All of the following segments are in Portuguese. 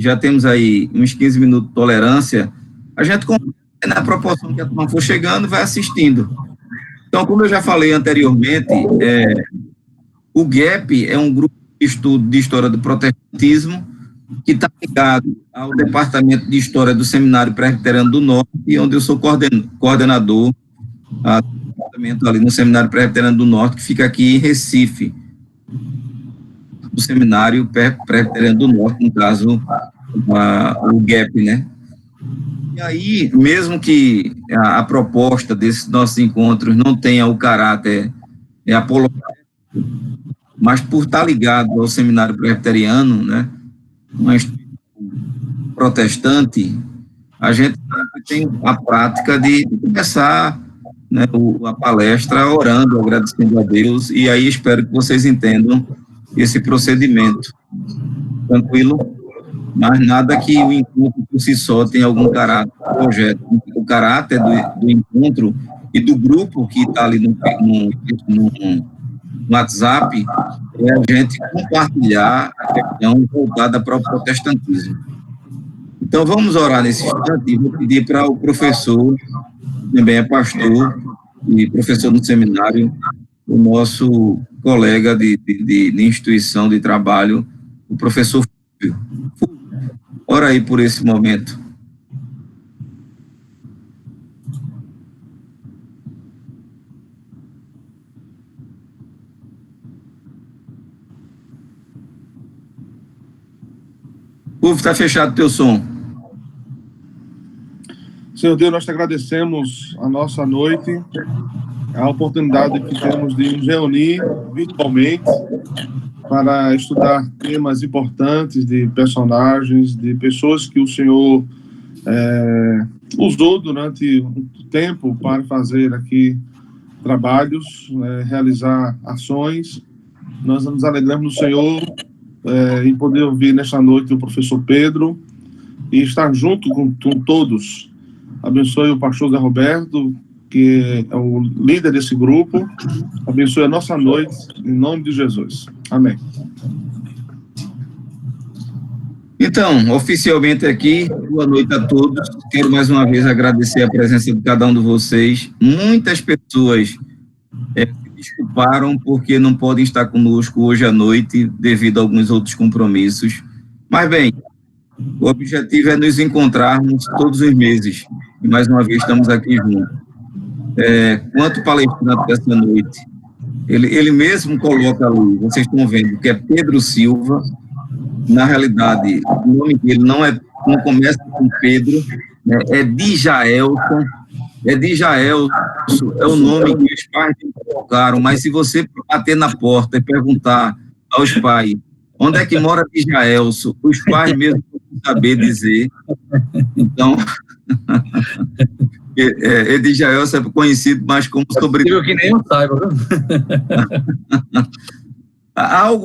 já temos aí uns 15 minutos de tolerância, a gente, na proporção que a turma for chegando, vai assistindo. Então, como eu já falei anteriormente, o GAP é um grupo de estudo de história do protestantismo que está ligado ao Departamento de História do Seminário Presbiteriano do Norte, onde eu sou coordenador do departamento ali no Seminário Presbiteriano do Norte, que fica aqui em Recife, do Seminário Presbiteriano do Norte, no caso, o GAP, né? E aí, mesmo que a proposta desses nossos encontros não tenha o caráter apologético, mas por estar ligado ao Seminário Presbiteriano, né, uma instituição protestante, a gente tem a prática de começar, né, a palestra orando, agradecendo a Deus, e aí espero que vocês entendam esse procedimento. Tranquilo? Mas nada que o encontro por si só tenha algum caráter projeto. O caráter do encontro e do grupo que está ali no WhatsApp é a gente compartilhar a questão voltada para o protestantismo. Então, vamos orar nesse instante e vou pedir para o professor, que também é pastor e professor no seminário, o nosso colega de instituição de trabalho, o professor Fúvio. Ora aí por esse momento. Fúvio, está fechado o teu som. Senhor Deus, nós te agradecemos a nossa noite, a oportunidade que temos de nos reunir virtualmente para estudar temas importantes de personagens, de pessoas que o Senhor usou durante um tempo para fazer aqui trabalhos, realizar ações. Nós nos alegramos no Senhor em poder ouvir nesta noite o professor Pedro e estar junto com todos. Abençoe o pastor Zé Roberto, que é o líder desse grupo. Abençoe a nossa noite, em nome de Jesus. Amém. Então, oficialmente aqui, boa noite a todos. Quero mais uma vez agradecer a presença de cada um de vocês. Muitas pessoas se desculparam porque não podem estar conosco hoje à noite devido a alguns outros compromissos. Mas, bem, o objetivo é nos encontrarmos todos os meses. E, mais uma vez, estamos aqui juntos. Quanto palestrante dessa noite, ele mesmo coloca ali, vocês estão vendo, que é Pedro Silva. Na realidade, o nome dele não começa com Pedro, né? É Djaelson. É o nome que os pais colocaram, mas se você bater na porta e perguntar aos pais onde é que mora Djaelson, os pais mesmo não saber dizer. Então, Djaelson é conhecido mais como sobrinho. Que nem eu saiba,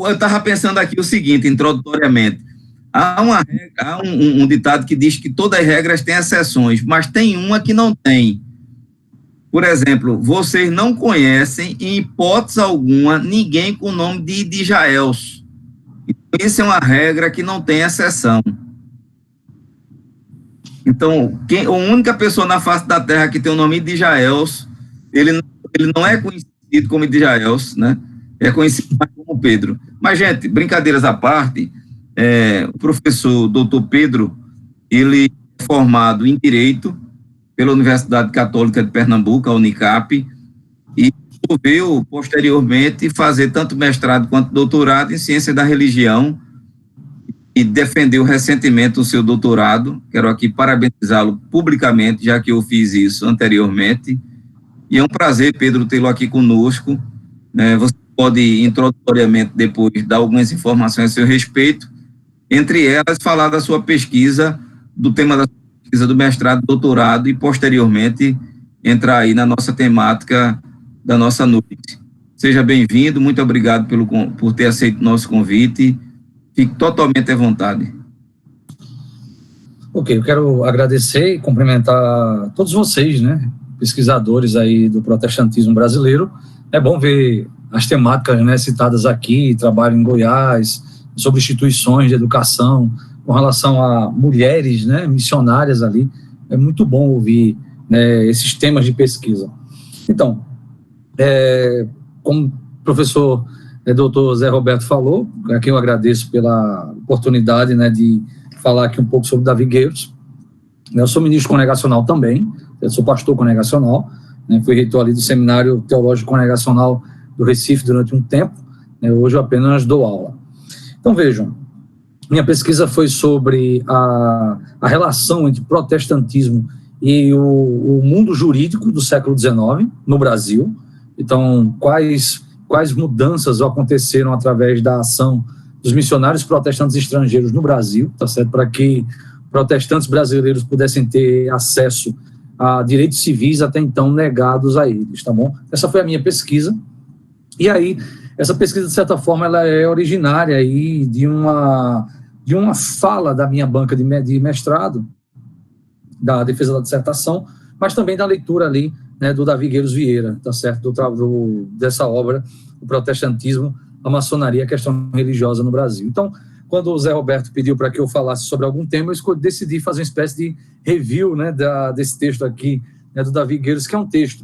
eu estava pensando aqui o seguinte, introdutoriamente. Há um ditado que diz que todas as regras têm exceções, mas tem uma que não tem. Por exemplo, vocês não conhecem, em hipótese alguma, ninguém com o nome de Djaelson. Então, isso é uma regra que não tem exceção. Então, a única pessoa na face da Terra que tem o nome de Djaelson, ele não é conhecido como Djaelson, né? É conhecido mais como Pedro. Mas, gente, brincadeiras à parte, o professor Dr. Pedro, ele é formado em Direito pela Universidade Católica de Pernambuco, a Unicap, e resolveu, posteriormente, fazer tanto mestrado quanto doutorado em Ciência da Religião, e defendeu recentemente o seu doutorado. Quero aqui parabenizá-lo publicamente, já que eu fiz isso anteriormente. E é um prazer, Pedro, tê-lo aqui conosco. Você pode, introdutoriamente, depois, dar algumas informações a seu respeito, entre elas, falar da sua pesquisa, do tema da pesquisa do mestrado, doutorado, e, posteriormente, entrar aí na nossa temática da nossa noite. Seja bem-vindo, muito obrigado por ter aceito o nosso convite. Fique totalmente à vontade. Ok, eu quero agradecer e cumprimentar todos vocês, né, pesquisadores aí do protestantismo brasileiro. É bom ver as temáticas, né, citadas aqui, trabalho em Goiás, sobre instituições de educação, com relação a mulheres, né, missionárias ali. É muito bom ouvir, né, esses temas de pesquisa. Então, como o professor doutor Zé Roberto falou, a quem eu agradeço pela oportunidade, né, de falar aqui um pouco sobre Davi Gueiros. Eu sou ministro congregacional também, eu sou pastor congregacional, né, fui reitor ali do Seminário Teológico Congregacional do Recife durante um tempo, né, hoje eu apenas dou aula. Então, vejam, minha pesquisa foi sobre a relação entre protestantismo e o mundo jurídico do século XIX no Brasil. Então, quais mudanças aconteceram através da ação dos missionários protestantes estrangeiros no Brasil, tá certo? Para que protestantes brasileiros pudessem ter acesso a direitos civis até então negados a eles, tá bom? Essa foi a minha pesquisa. E aí, essa pesquisa, de certa forma, ela é originária aí de uma fala da minha banca de mestrado, da defesa da dissertação, mas também da leitura ali, né, do Davi Gueiros Vieira, tá certo? Dessa obra, o protestantismo, a maçonaria, a questão religiosa no Brasil. Então, quando o Zé Roberto pediu para que eu falasse sobre algum tema, eu decidi fazer uma espécie de review, né, desse texto aqui, né, do Davi Gueiros, que é um texto,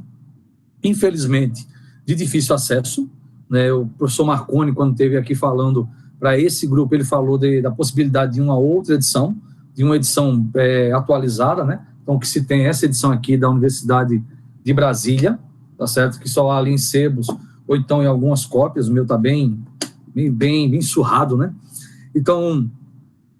infelizmente, de difícil acesso, né? O professor Marconi, quando esteve aqui falando para esse grupo, ele falou da possibilidade de uma outra edição, de uma edição atualizada, né? Então, que se tem essa edição aqui da Universidade de Brasília, tá certo? Que só há ali em sebos, ou então em algumas cópias, o meu está bem surrado, né? Então,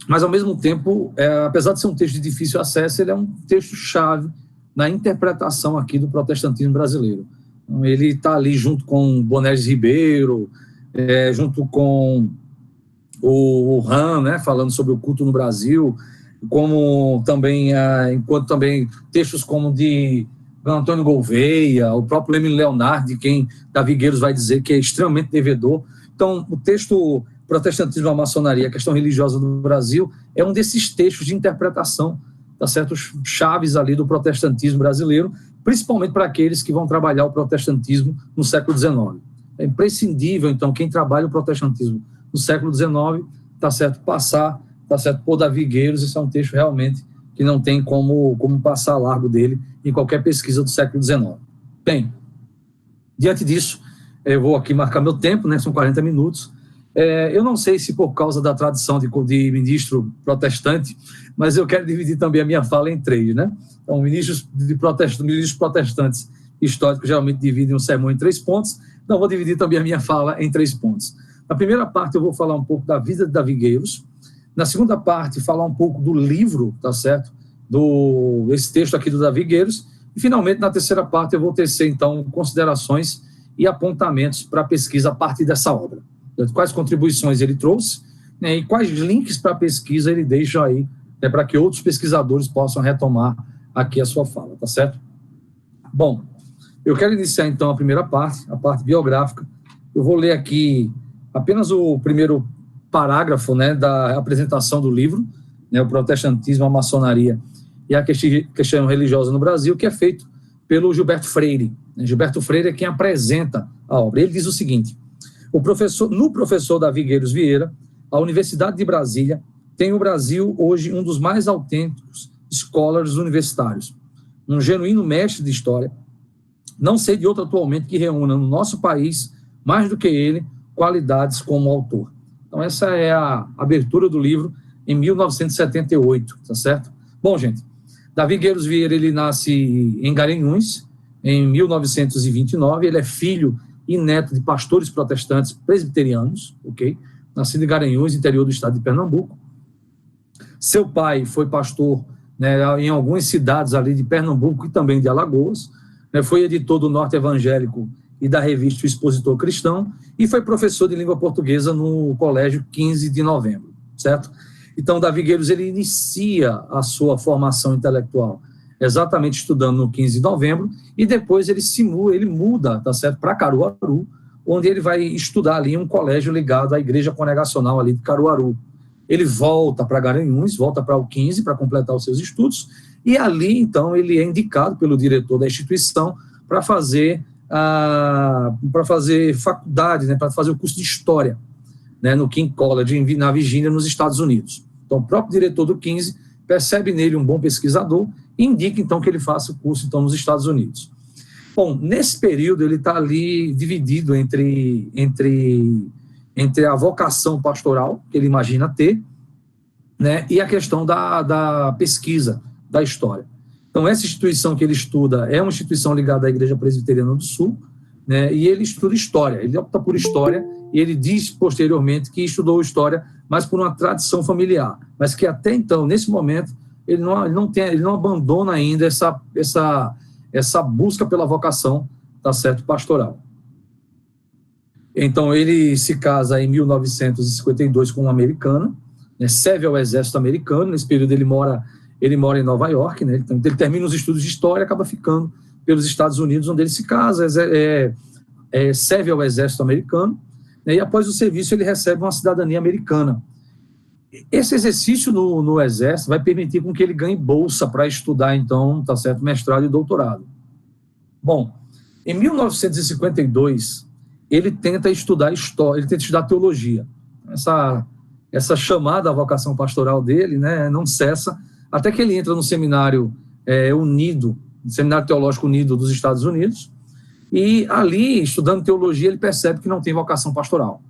mas ao mesmo tempo, apesar de ser um texto de difícil acesso, ele é um texto-chave na interpretação aqui do protestantismo brasileiro. Então, ele está ali junto com Bonelis Ribeiro, junto com o Ram, né, falando sobre o culto no Brasil, como também, enquanto também textos como de Antônio Gouveia, o próprio Leme Leonardo, de quem Davi Gueiros vai dizer que é extremamente devedor. Então, o texto Protestantismo e a Maçonaria, a questão religiosa do Brasil, é um desses textos de interpretação, tá certo? Chaves ali do protestantismo brasileiro, principalmente para aqueles que vão trabalhar o protestantismo no século XIX. É imprescindível, então, quem trabalha o protestantismo no século XIX, tá certo, passar, tá certo, por Davi Gueiros. Isso é um texto realmente que não tem como passar largo dele em qualquer pesquisa do século XIX. Bem, diante disso, eu vou aqui marcar meu tempo, né, são 40 minutos. Eu não sei se por causa da tradição de ministro protestante, mas eu quero dividir também a minha fala em 3, né? Então, ministros protestantes históricos geralmente dividem um sermão em 3 pontos, então vou dividir também a minha fala em 3 pontos. Na primeira parte eu vou falar um pouco da vida de Davi Gueiros, na segunda parte falar um pouco do livro, tá certo? Esse texto aqui do Davi Gueiros, e finalmente na terceira parte eu vou tecer então considerações e apontamentos para a pesquisa a partir dessa obra. Quais contribuições ele trouxe, né, e quais links para a pesquisa ele deixa aí, né, para que outros pesquisadores possam retomar aqui a sua fala, tá certo? Bom, eu quero iniciar então a primeira parte, a parte biográfica. Eu vou ler aqui apenas o primeiro parágrafo, né, da apresentação do livro, né, o Protestantismo, a Maçonaria e a Questão Religiosa no Brasil, que é feito pelo Gilberto Freire. Gilberto Freire é quem apresenta a obra. Ele diz o seguinte: no professor Davi Gueiros Vieira, a Universidade de Brasília tem no Brasil hoje um dos mais autênticos scholars universitários, um genuíno mestre de história. Não sei de outro atualmente que reúna no nosso país, mais do que ele, qualidades como autor. Então, essa é a abertura do livro em 1978, tá certo? Bom, gente, Davi Gueiros Vieira, ele nasce em Garanhuns, em 1929, ele é filho e neto de pastores protestantes presbiterianos, ok? Nascido em Garanhuns, interior do estado de Pernambuco. Seu pai foi pastor, né, em algumas cidades ali de Pernambuco e também de Alagoas, né, foi editor do Norte Evangélico e da revista O Expositor Cristão, e foi professor de língua portuguesa no Colégio 15 de Novembro, certo? Então, Davi Gueiros, ele inicia a sua formação intelectual exatamente estudando no 15 de Novembro, e depois ele muda, tá certo, para Caruaru, onde ele vai estudar ali em um colégio ligado à Igreja Congregacional ali de Caruaru. Ele volta para Garanhuns, volta para o 15 para completar os seus estudos, e ali, então, ele é indicado pelo diretor da instituição para fazer faculdade, né, para fazer o curso de História, né, no King College, na Virgínia, nos Estados Unidos. Então, o próprio diretor do 15 percebe nele um bom pesquisador e indica, então, que ele faça o curso, então, nos Estados Unidos. Bom, nesse período, ele está ali dividido entre a vocação pastoral, que ele imagina ter, né, e a questão da pesquisa, da história. Então, essa instituição que ele estuda é uma instituição ligada à Igreja Presbiteriana do Sul, né, e ele estuda história, ele opta por história, e ele diz posteriormente que estudou história, mas por uma tradição familiar, mas que até então, nesse momento, ele não abandona ainda essa busca pela vocação, tá certo, pastoral. Então, ele se casa em 1952 com uma americana, né, serve ao exército americano. Nesse período ele mora em Nova York, né, então ele termina os estudos de história e acaba ficando pelos Estados Unidos, onde ele se casa, serve ao exército americano, né, e após o serviço ele recebe uma cidadania americana. Esse exercício no exército vai permitir com que ele ganhe bolsa para estudar, então, tá certo, mestrado e doutorado. Bom, em 1952, ele tenta estudar história, ele tenta estudar teologia. Essa chamada vocação pastoral dele, né, não cessa, até que ele entra no seminário unido, Seminário Teológico Unido dos Estados Unidos, e ali, estudando teologia, ele percebe que não tem vocação pastoral.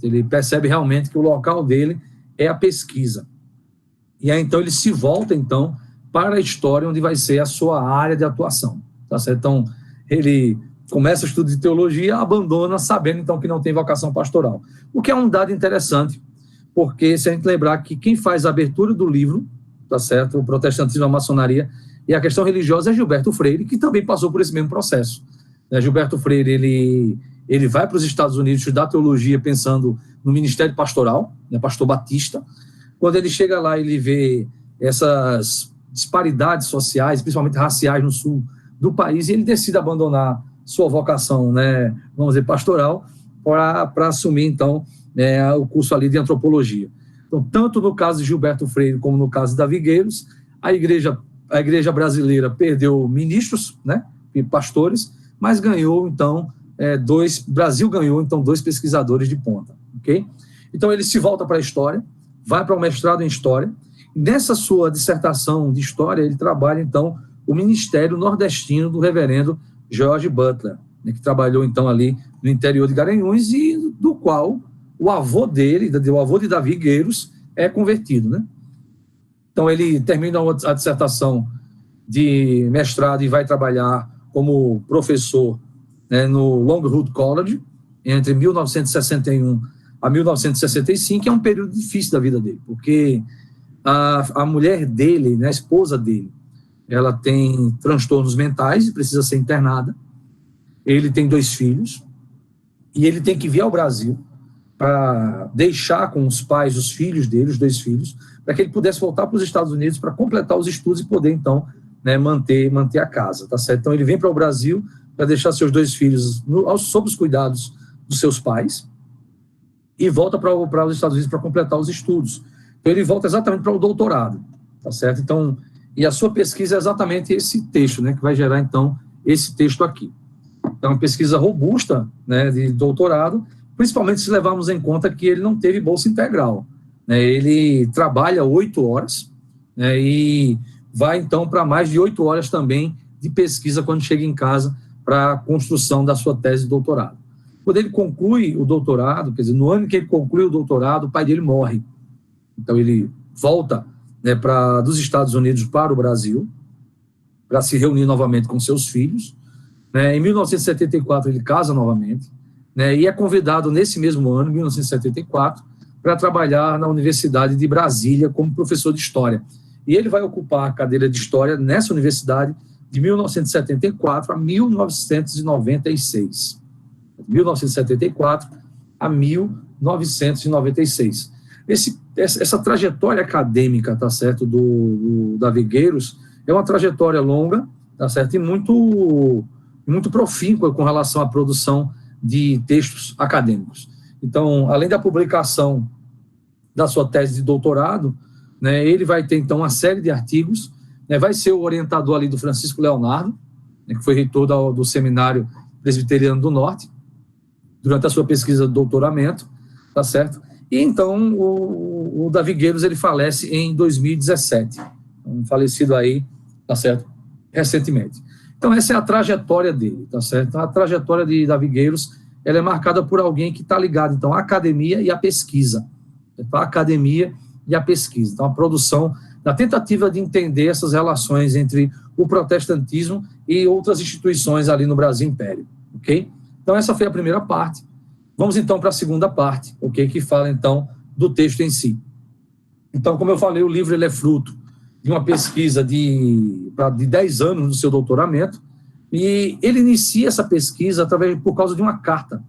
Ele percebe realmente que o local dele é a pesquisa. E aí, então, ele se volta, então, para a história, onde vai ser a sua área de atuação. Tá certo? Então, ele começa o estudo de teologia, abandona, sabendo, então, que não tem vocação pastoral. O que é um dado interessante, porque se a gente lembrar que quem faz a abertura do livro, tá certo? O protestantismo, a maçonaria e a questão religiosa é Gilberto Freire, que também passou por esse mesmo processo. Gilberto Freire, ele vai para os Estados Unidos estudar teologia pensando no ministério pastoral, né, pastor batista. Quando ele chega lá, ele vê essas disparidades sociais, principalmente raciais no sul do país, e ele decide abandonar sua vocação, né, vamos dizer, pastoral, para assumir, então, o curso ali de antropologia. Então, tanto no caso de Gilberto Freire como no caso de Davi Gueiros, a igreja brasileira perdeu ministros, né, e pastores, mas ganhou, então, Brasil ganhou, então, 2 pesquisadores de ponta, ok? Então, ele se volta para a história, vai para o mestrado em história, e nessa sua dissertação de história, ele trabalha, então, o Ministério Nordestino do reverendo George Butler, né, que trabalhou, então, ali no interior de Garanhuns, e do qual o avô dele, o avô de Davi Gueiros, é convertido, né? Então, ele termina a dissertação de mestrado e vai trabalhar como professor, né, no Longroot College, entre 1961 a 1965, que é um período difícil da vida dele, porque a mulher dele, né, a esposa dele, ela tem transtornos mentais e precisa ser internada. Ele tem 2 filhos e ele tem que vir ao Brasil para deixar com os pais os filhos dele, os 2 filhos, para que ele pudesse voltar para os Estados Unidos para completar os estudos e poder, então, né, manter a casa, tá certo? Então, ele vem para o Brasil para deixar seus 2 filhos sob os cuidados dos seus pais e volta para os Estados Unidos para completar os estudos. Então, ele volta exatamente para o doutorado, tá certo? Então, e a sua pesquisa é exatamente esse texto, né, que vai gerar, então, esse texto aqui. Então, uma pesquisa robusta, né, de doutorado, principalmente se levarmos em conta que ele não teve bolsa integral, né? Ele trabalha 8 horas, né, e vai, então, para mais de 8 horas também de pesquisa quando chega em casa para a construção da sua tese de doutorado. Quando ele conclui o doutorado, quer dizer, no ano que ele conclui o doutorado, o pai dele morre. Então, ele volta, né, dos Estados Unidos para o Brasil, para se reunir novamente com seus filhos. Né? Em 1974, ele casa novamente, né, e é convidado nesse mesmo ano, 1974, para trabalhar na Universidade de Brasília como professor de História. E ele vai ocupar a cadeira de História nessa universidade de 1974 a 1996. 1974 a 1996. Essa trajetória acadêmica, tá certo, do Davi Gueiros, é uma trajetória longa, tá certo, e muito profícua com relação à produção de textos acadêmicos. Então, além da publicação da sua tese de doutorado, né, ele vai ter, então, uma série de artigos, né, vai ser o orientador ali do Francisco Leonardo, né, que foi reitor do Seminário Presbiteriano do Norte, durante a sua pesquisa de doutoramento, tá certo? E então o Davi Gueiros ele falece em 2017, um falecido aí, tá certo, recentemente. Então essa é a trajetória dele, tá certo? Então, a trajetória de Davi Gueiros, ela é marcada por alguém que está ligado, então, à academia e à pesquisa. Então, a academia e a pesquisa. Então, a produção, na tentativa de entender essas relações entre o protestantismo e outras instituições ali no Brasil Império, ok? Então, essa foi a primeira parte. Vamos, então, para a segunda parte, ok? Que fala, então, do texto em si. Então, como eu falei, o livro ele é fruto de uma pesquisa de 10 anos do seu doutoramento, e ele inicia essa pesquisa por causa de uma carta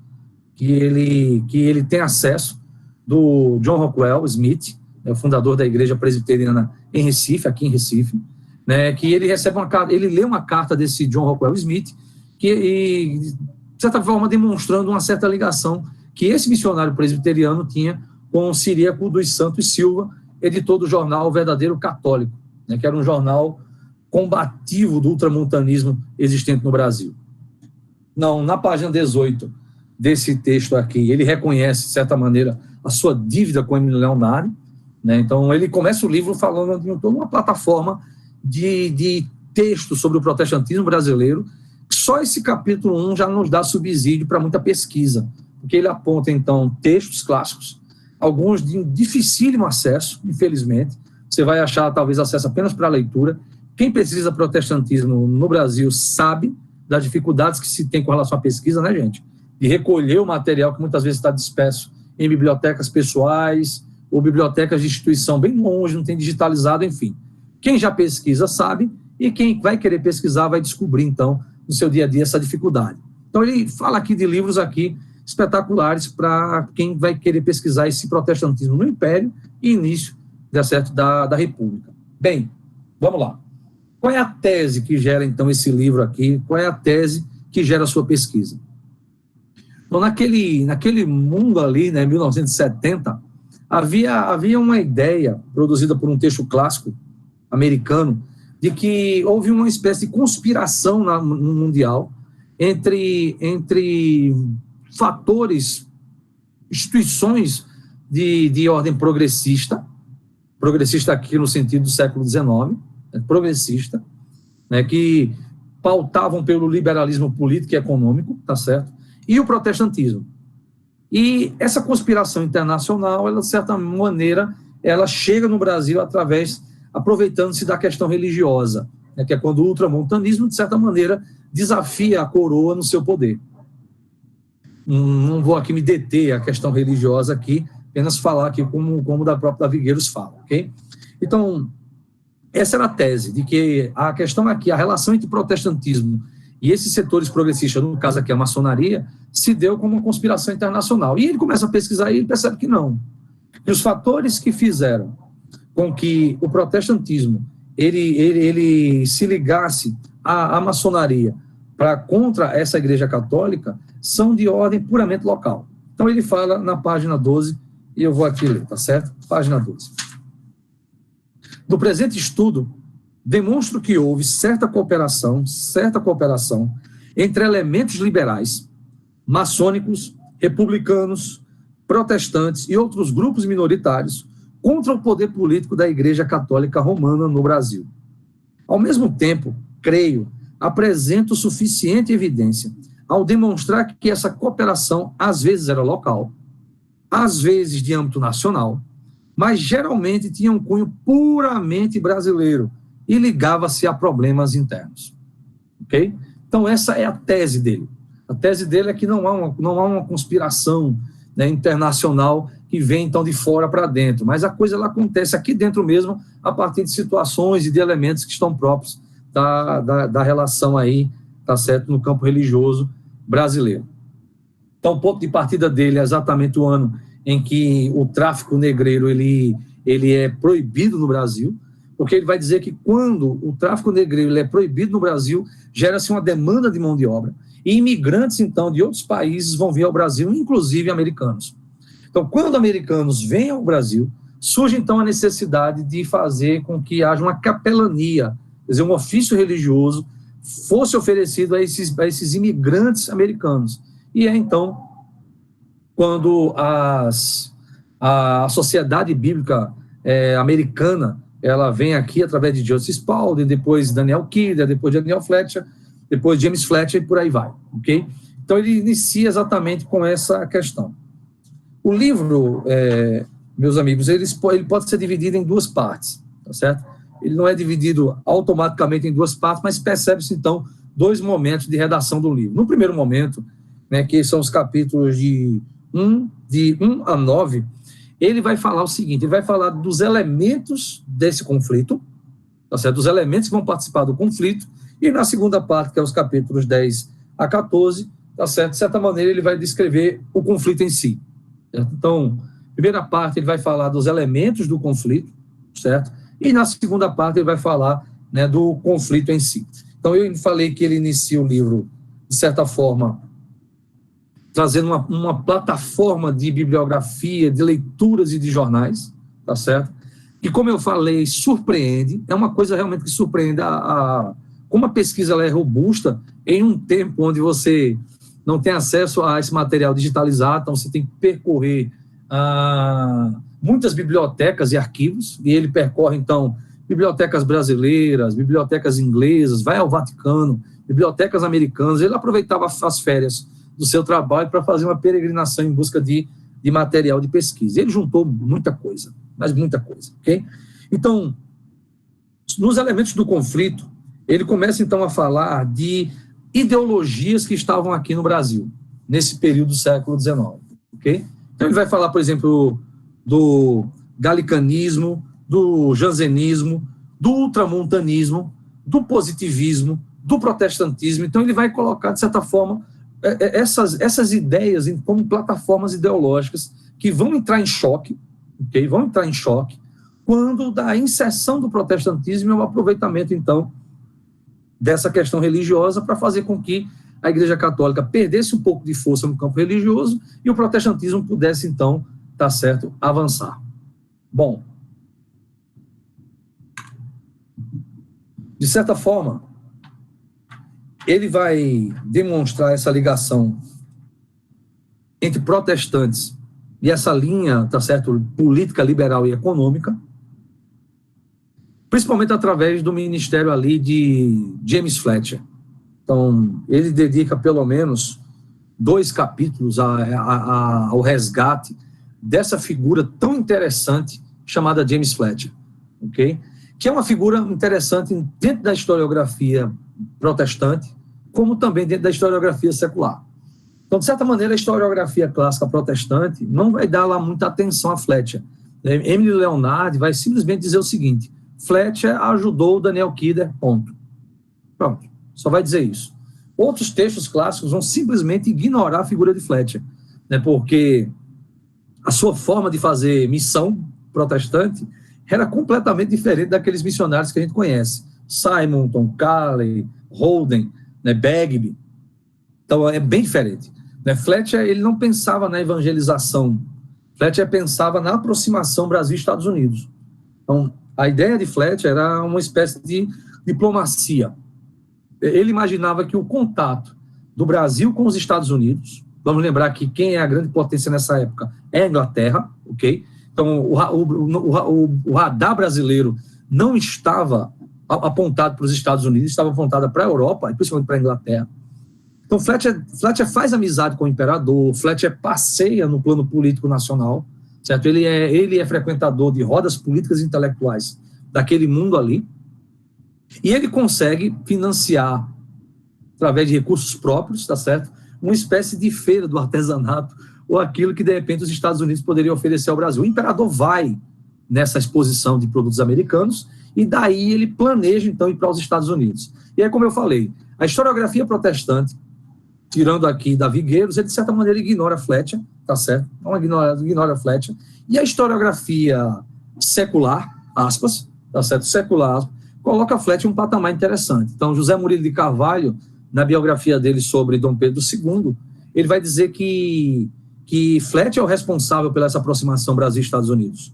que ele tem acesso do John Rockwell Smith, o fundador da Igreja Presbiteriana em Recife, aqui em Recife, né, que ele recebe uma carta, ele lê uma carta desse John Rockwell Smith, que, de certa forma, demonstrando uma certa ligação que esse missionário presbiteriano tinha com o Ciríaco dos Santos Silva, editor do jornal Verdadeiro Católico, né, que era um jornal combativo do ultramontanismo existente no Brasil. Não, na página 18 desse texto aqui, ele reconhece, de certa maneira, a sua dívida com Emílio Leonardi, né? Então, ele começa o livro falando de toda uma plataforma de texto sobre o protestantismo brasileiro. Só esse capítulo 1 já nos dá subsídio para muita pesquisa, porque ele aponta, então, textos clássicos, alguns de dificílimo acesso, infelizmente. Você vai achar, talvez, acesso apenas para a leitura. Quem pesquisa protestantismo no Brasil sabe das dificuldades que se tem com relação à pesquisa, né, gente? De recolher o material que muitas vezes está disperso em bibliotecas pessoais ou bibliotecas de instituição bem longe, não tem digitalizado, enfim. Quem já pesquisa sabe, e quem vai querer pesquisar vai descobrir, então, no seu dia a dia essa dificuldade. Então, ele fala aqui de livros aqui espetaculares para quem vai querer pesquisar esse protestantismo no Império e início da República. Bem, vamos lá. Qual é a tese que gera, então, esse livro aqui? Qual é a tese que gera a sua pesquisa? Então, naquele mundo ali, né, 1970, havia uma ideia produzida por um texto clássico americano de que houve uma espécie de conspiração no mundial entre fatores, instituições de ordem progressista aqui no sentido do século XIX, progressista, né, que pautavam pelo liberalismo político e econômico, tá certo? E o protestantismo. E essa conspiração internacional, ela, de certa maneira, ela chega no Brasil aproveitando-se da questão religiosa, né, que é quando o ultramontanismo, de certa maneira, desafia a coroa no seu poder. Não vou aqui me deter a questão religiosa aqui, apenas falar aqui como da própria Davi Gueiros fala, ok? Então, essa era a tese, de que a questão aqui, a relação entre protestantismo e esses setores progressistas, no caso aqui a maçonaria, se deu como uma conspiração internacional. E ele começa a pesquisar e ele percebe que não. E os fatores que fizeram com que o protestantismo ele se ligasse à maçonaria contra essa igreja católica são de ordem puramente local. Então ele fala na página 12, e eu vou aqui ler, tá certo? Página 12. No presente estudo, demonstro que houve certa cooperação entre elementos liberais, maçônicos, republicanos, protestantes e outros grupos minoritários contra o poder político da Igreja Católica Romana no Brasil. Ao mesmo tempo, creio, apresento suficiente evidência ao demonstrar que essa cooperação às vezes era local, às vezes de âmbito nacional, mas geralmente tinha um cunho puramente brasileiro e ligava-se a problemas internos. Ok? Então, essa é a tese dele. A tese dele é que não há uma conspiração, né, internacional que vem, então, de fora para dentro, mas a coisa ela acontece aqui dentro mesmo, a partir de situações e de elementos que estão próprios da relação aí, tá certo, no campo religioso brasileiro. Então, o ponto de partida dele é exatamente o ano em que o tráfico negreiro ele é proibido no Brasil, porque ele vai dizer que quando o tráfico negreiro ele é proibido no Brasil, gera-se uma demanda de mão de obra, e imigrantes, então, de outros países vão vir ao Brasil, inclusive americanos. Então, quando americanos vêm ao Brasil, surge, então, a necessidade de fazer com que haja uma capelania, quer dizer, um ofício religioso fosse oferecido a esses imigrantes americanos. E é, então, quando A Sociedade Bíblica Americana, ela vem aqui através de Joseph Spalding, depois Daniel Kidder, depois Daniel Fletcher, depois James Fletcher e por aí vai, ok? Então ele inicia exatamente com essa questão. O livro, meus amigos, ele pode ser dividido em duas partes, tá certo? Ele não é dividido automaticamente em duas partes, mas percebe-se, então, dois momentos de redação do livro. No primeiro momento, né, que são os capítulos de 1 a 9, ele vai falar o seguinte, ele vai falar dos elementos desse conflito, tá certo? Dos elementos que vão participar do conflito, e na segunda parte, que é os capítulos 10 a 14, tá certo? De certa maneira, ele vai descrever o conflito em si. Certo? Então, primeira parte, ele vai falar dos elementos do conflito, certo? E na segunda parte, ele vai falar, né, do conflito em si. Então, eu falei que ele inicia o livro, de certa forma, trazendo uma plataforma de bibliografia, de leituras e de jornais, tá certo? E, como eu falei, surpreende, é uma coisa realmente que surpreende como a pesquisa ela é robusta em um tempo onde você não tem acesso a esse material digitalizado, então você tem que percorrer muitas bibliotecas e arquivos, e ele percorre, então, bibliotecas brasileiras, bibliotecas inglesas, vai ao Vaticano, bibliotecas americanas. Ele aproveitava as férias do seu trabalho para fazer uma peregrinação em busca de material de pesquisa. Ele juntou muita coisa, mas muita coisa, ok? Então, nos elementos do conflito, ele começa, então, a falar de ideologias que estavam aqui no Brasil, nesse período do século XIX, ok? Então, ele vai falar, por exemplo, do galicanismo, do jansenismo, do ultramontanismo, do positivismo, do protestantismo. Então, ele vai colocar, de certa forma, essas ideias como plataformas ideológicas que vão entrar em choque, okay? Vão entrar em choque quando da inserção do protestantismo e o aproveitamento, então, dessa questão religiosa para fazer com que a Igreja Católica perdesse um pouco de força no campo religioso e o protestantismo pudesse, então, tá certo, avançar. Bom, de certa forma, ele vai demonstrar essa ligação entre protestantes e essa linha, tá certo, política liberal e econômica, principalmente através do ministério ali de James Fletcher. Então, ele dedica pelo menos 2 capítulos ao resgate dessa figura tão interessante chamada James Fletcher, ok? Que é uma figura interessante dentro da historiografia protestante, como também dentro da historiografia secular. Então, de certa maneira, a historiografia clássica protestante não vai dar lá muita atenção a Fletcher. Emily Leonard vai simplesmente dizer o seguinte: Fletcher ajudou Daniel Kidder, ponto. Pronto, só vai dizer isso. Outros textos clássicos vão simplesmente ignorar a figura de Fletcher, né, porque a sua forma de fazer missão protestante era completamente diferente daqueles missionários que a gente conhece. Simonton, Carley, Holden, né, Bagby. Então, é bem diferente. Né? Fletcher, ele não pensava na evangelização. Fletcher pensava na aproximação Brasil e Estados Unidos. Então, a ideia de Fletcher era uma espécie de diplomacia. Ele imaginava que o contato do Brasil com os Estados Unidos, vamos lembrar que quem é a grande potência nessa época é a Inglaterra, ok? Então, o radar brasileiro não estava apontado para os Estados Unidos, estava apontado para a Europa, e principalmente para a Inglaterra. Então, Fletcher faz amizade com o imperador, Fletcher passeia no plano político nacional, certo? Ele é frequentador de rodas políticas e intelectuais daquele mundo ali, e ele consegue financiar, através de recursos próprios, tá certo? Uma espécie de feira do artesanato, ou aquilo que, de repente, os Estados Unidos poderiam oferecer ao Brasil. O imperador vai nessa exposição de produtos americanos, e daí ele planeja, então, ir para os Estados Unidos. E aí, como eu falei, a historiografia protestante, tirando aqui Davi Gueiros, ele, de certa maneira, ignora Fletcher, tá certo? Não ignora Fletcher. E a historiografia secular, aspas, tá certo? Secular, coloca Fletcher em um patamar interessante. Então, José Murilo de Carvalho, na biografia dele sobre Dom Pedro II, ele vai dizer que Fletcher é o responsável pela essa aproximação Brasil-Estados Unidos.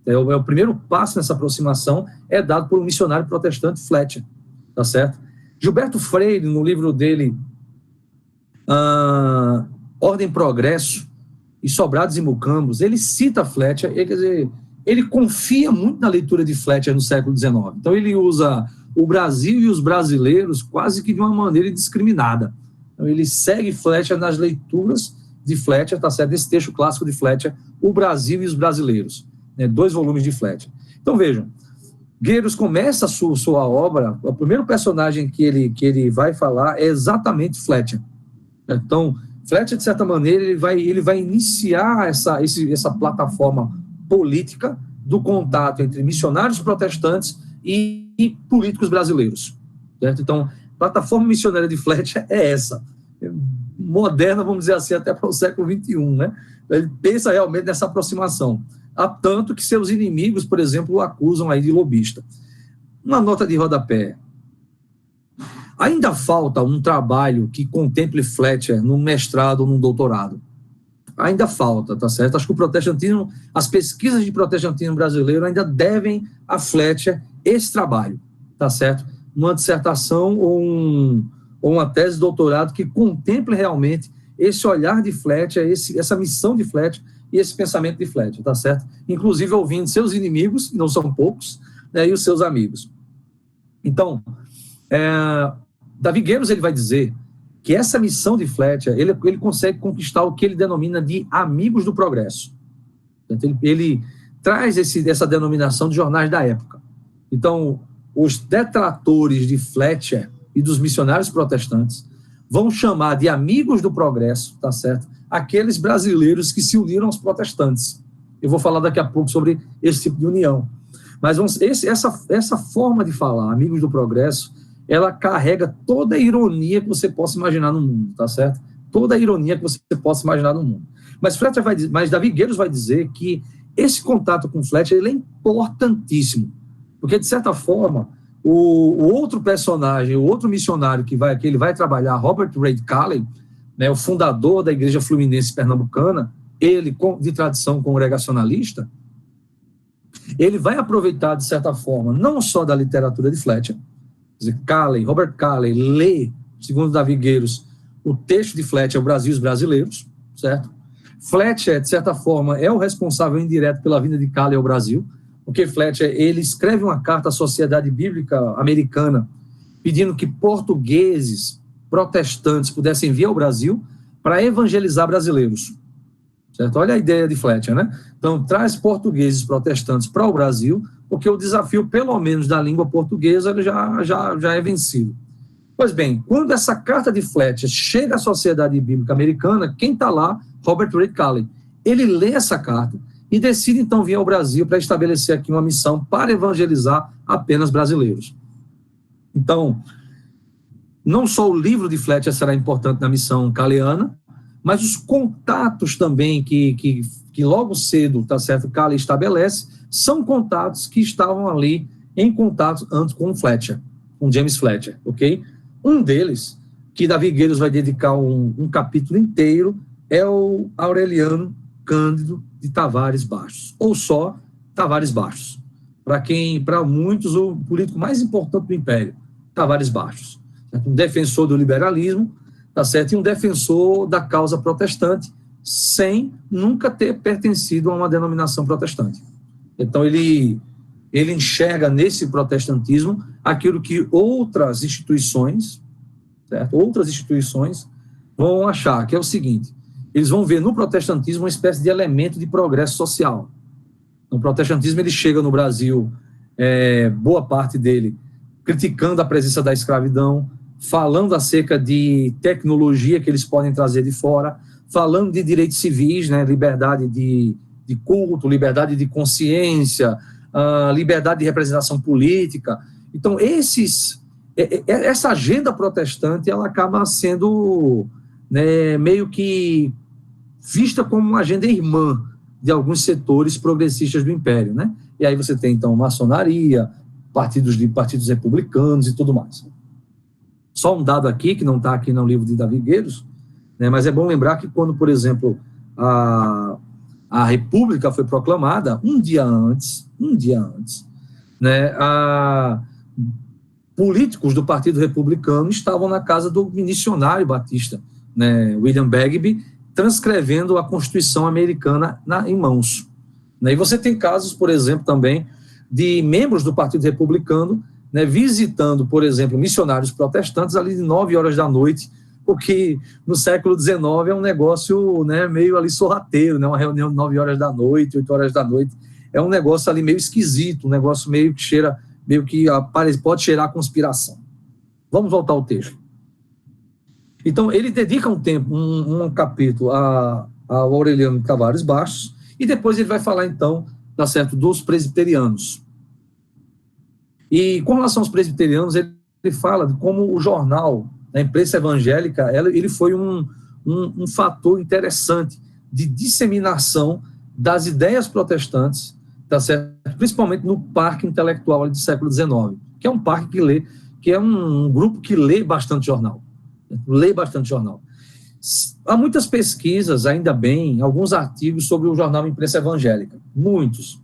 O primeiro passo nessa aproximação é dado por um missionário protestante, Fletcher, tá certo? Gilberto Freire, no livro dele, Ordem e Progresso, e Sobrados e Mucambos, ele cita Fletcher, quer dizer, ele confia muito na leitura de Fletcher no século XIX. Então, ele usa o Brasil e os brasileiros quase que de uma maneira indiscriminada. Então, ele segue Fletcher nas leituras de Fletcher, tá certo? Esse texto clássico de Fletcher, O Brasil e os Brasileiros, né? 2 volumes de Fletcher. Então, vejam, Gueiros começa a sua obra, o primeiro personagem que ele vai falar é exatamente Fletcher. Então, Fletcher, de certa maneira, ele vai iniciar essa plataforma política do contato entre missionários protestantes e políticos brasileiros. Certo? Então, a plataforma missionária de Fletcher é essa, moderna, vamos dizer assim, até para o século XXI. Né? Ele pensa realmente nessa aproximação, há tanto que seus inimigos, por exemplo, o acusam aí de lobista. Uma nota de rodapé. Ainda falta um trabalho que contemple Fletcher num mestrado ou num doutorado. Ainda falta, tá certo? Acho que o protestantismo, as pesquisas de protestantismo brasileiro ainda devem a Fletcher esse trabalho, tá certo? Uma dissertação ou uma tese de doutorado que contemple realmente esse olhar de Fletcher, essa missão de Fletcher e esse pensamento de Fletcher, tá certo? Inclusive ouvindo seus inimigos, não são poucos, né, e os seus amigos. Então, Davi Gueiros, ele vai dizer que essa missão de Fletcher, ele consegue conquistar o que ele denomina de amigos do progresso. Ele traz essa denominação de jornais da época. Então, os detratores de Fletcher e dos missionários protestantes vão chamar de amigos do progresso, tá certo? Aqueles brasileiros que se uniram aos protestantes. Eu vou falar daqui a pouco sobre esse tipo de união. Mas essa forma de falar, amigos do progresso, ela carrega toda a ironia que você possa imaginar no mundo, tá certo? Toda a ironia que você possa imaginar no mundo. Mas Davi Gueiros vai dizer que esse contato com Fletcher ele é importantíssimo, porque, de certa forma, o outro personagem, o outro missionário que ele vai trabalhar, Robert Reid Calley, né, o fundador da Igreja Fluminense Pernambucana, ele de tradição congregacionalista, ele vai aproveitar, de certa forma, não só da literatura de Fletcher, quer dizer, Robert Calley lê, segundo Davi Gueiros, o texto de Fletcher, O Brasil e os Brasileiros, certo? Fletcher, de certa forma, é o responsável indireto pela vinda de Calley ao Brasil, porque Fletcher, ele escreve uma carta à Sociedade Bíblica Americana pedindo que portugueses protestantes pudessem vir ao Brasil para evangelizar brasileiros. Certo? Olha a ideia de Fletcher, né? Então, traz portugueses protestantes para o Brasil, porque o desafio, pelo menos, da língua portuguesa ele já é vencido. Pois bem, quando essa carta de Fletcher chega à Sociedade Bíblica Americana, quem está lá? Robert Reid Calley. Ele lê essa carta e decide, então, vir ao Brasil para estabelecer aqui uma missão para evangelizar apenas brasileiros. Então, não só o livro de Fletcher será importante na missão calleyana, mas os contatos também que logo cedo, tá certo, Calley estabelece, são contatos que estavam ali em contato antes com Fletcher, com James Fletcher, ok? Um deles, que Davi Gueiros vai dedicar um capítulo inteiro, é o Aureliano Cândido de Tavares Bastos, ou só Tavares Bastos. Para muitos, o político mais importante do Império, Tavares Bastos. Um defensor do liberalismo, tá certo? E um defensor da causa protestante, sem nunca ter pertencido a uma denominação protestante. Então, ele enxerga nesse protestantismo aquilo que outras instituições, certo? Outras instituições vão achar, que é o seguinte: eles vão ver no protestantismo uma espécie de elemento de progresso social. O protestantismo ele chega no Brasil, boa parte dele, criticando a presença da escravidão, falando acerca de tecnologia que eles podem trazer de fora, falando de direitos civis, né, liberdade de culto, liberdade de consciência, liberdade de representação política. Então, essa agenda protestante ela acaba sendo, né, meio que vista como uma agenda irmã de alguns setores progressistas do Império, né? E aí você tem, então, maçonaria, partidos republicanos e tudo mais. Só um dado aqui, que não está aqui no livro de Davi Gueiros, né, mas é bom lembrar que quando, por exemplo, a República foi proclamada, um dia antes, né, políticos do Partido Republicano estavam na casa do missionário batista, né, William Bagby, transcrevendo a Constituição americana em mãos. Né? E você tem casos, por exemplo, também de membros do Partido Republicano, né, visitando, por exemplo, missionários protestantes ali de 9 horas da noite, porque no século XIX é um negócio, né, meio ali sorrateiro, né, uma reunião de 9 horas da noite, 8 horas da noite, é um negócio ali meio esquisito, um negócio meio que cheira, meio que pode cheirar a conspiração. Vamos voltar ao texto. Então, ele dedica um tempo, um capítulo a Aureliano Tavares Bastos, e depois ele vai falar, então, tá certo, dos presbiterianos. E com relação aos presbiterianos, ele fala de como o jornal, a imprensa evangélica, ele foi um fator interessante de disseminação das ideias protestantes, tá certo? Principalmente no parque intelectual ali do século XIX, que é um parque que é um grupo que lê bastante jornal. Há muitas pesquisas, ainda bem, alguns artigos sobre o jornal Imprensa Evangélica, muitos.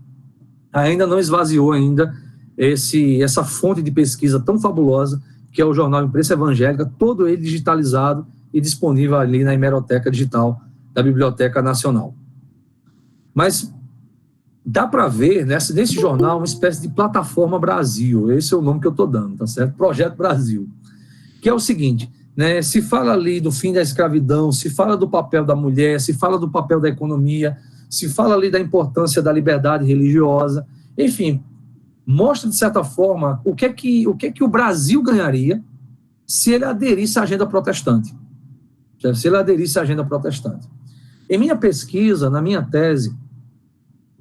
Ainda não esvaziou ainda essa fonte de pesquisa tão fabulosa que é o jornal Imprensa Evangélica, todo ele digitalizado e disponível ali na hemeroteca digital da Biblioteca Nacional. Mas dá para ver nesse jornal uma espécie de plataforma Brasil, esse é o nome que eu estou dando, tá certo? Projeto Brasil, que é o seguinte, né, se fala ali do fim da escravidão, se fala do papel da mulher, se fala do papel da economia, se fala ali da importância da liberdade religiosa, enfim, mostra, de certa forma, o que é que o Brasil ganharia se ele aderisse à agenda protestante. Se ele aderisse à agenda protestante. Em minha pesquisa, na minha tese,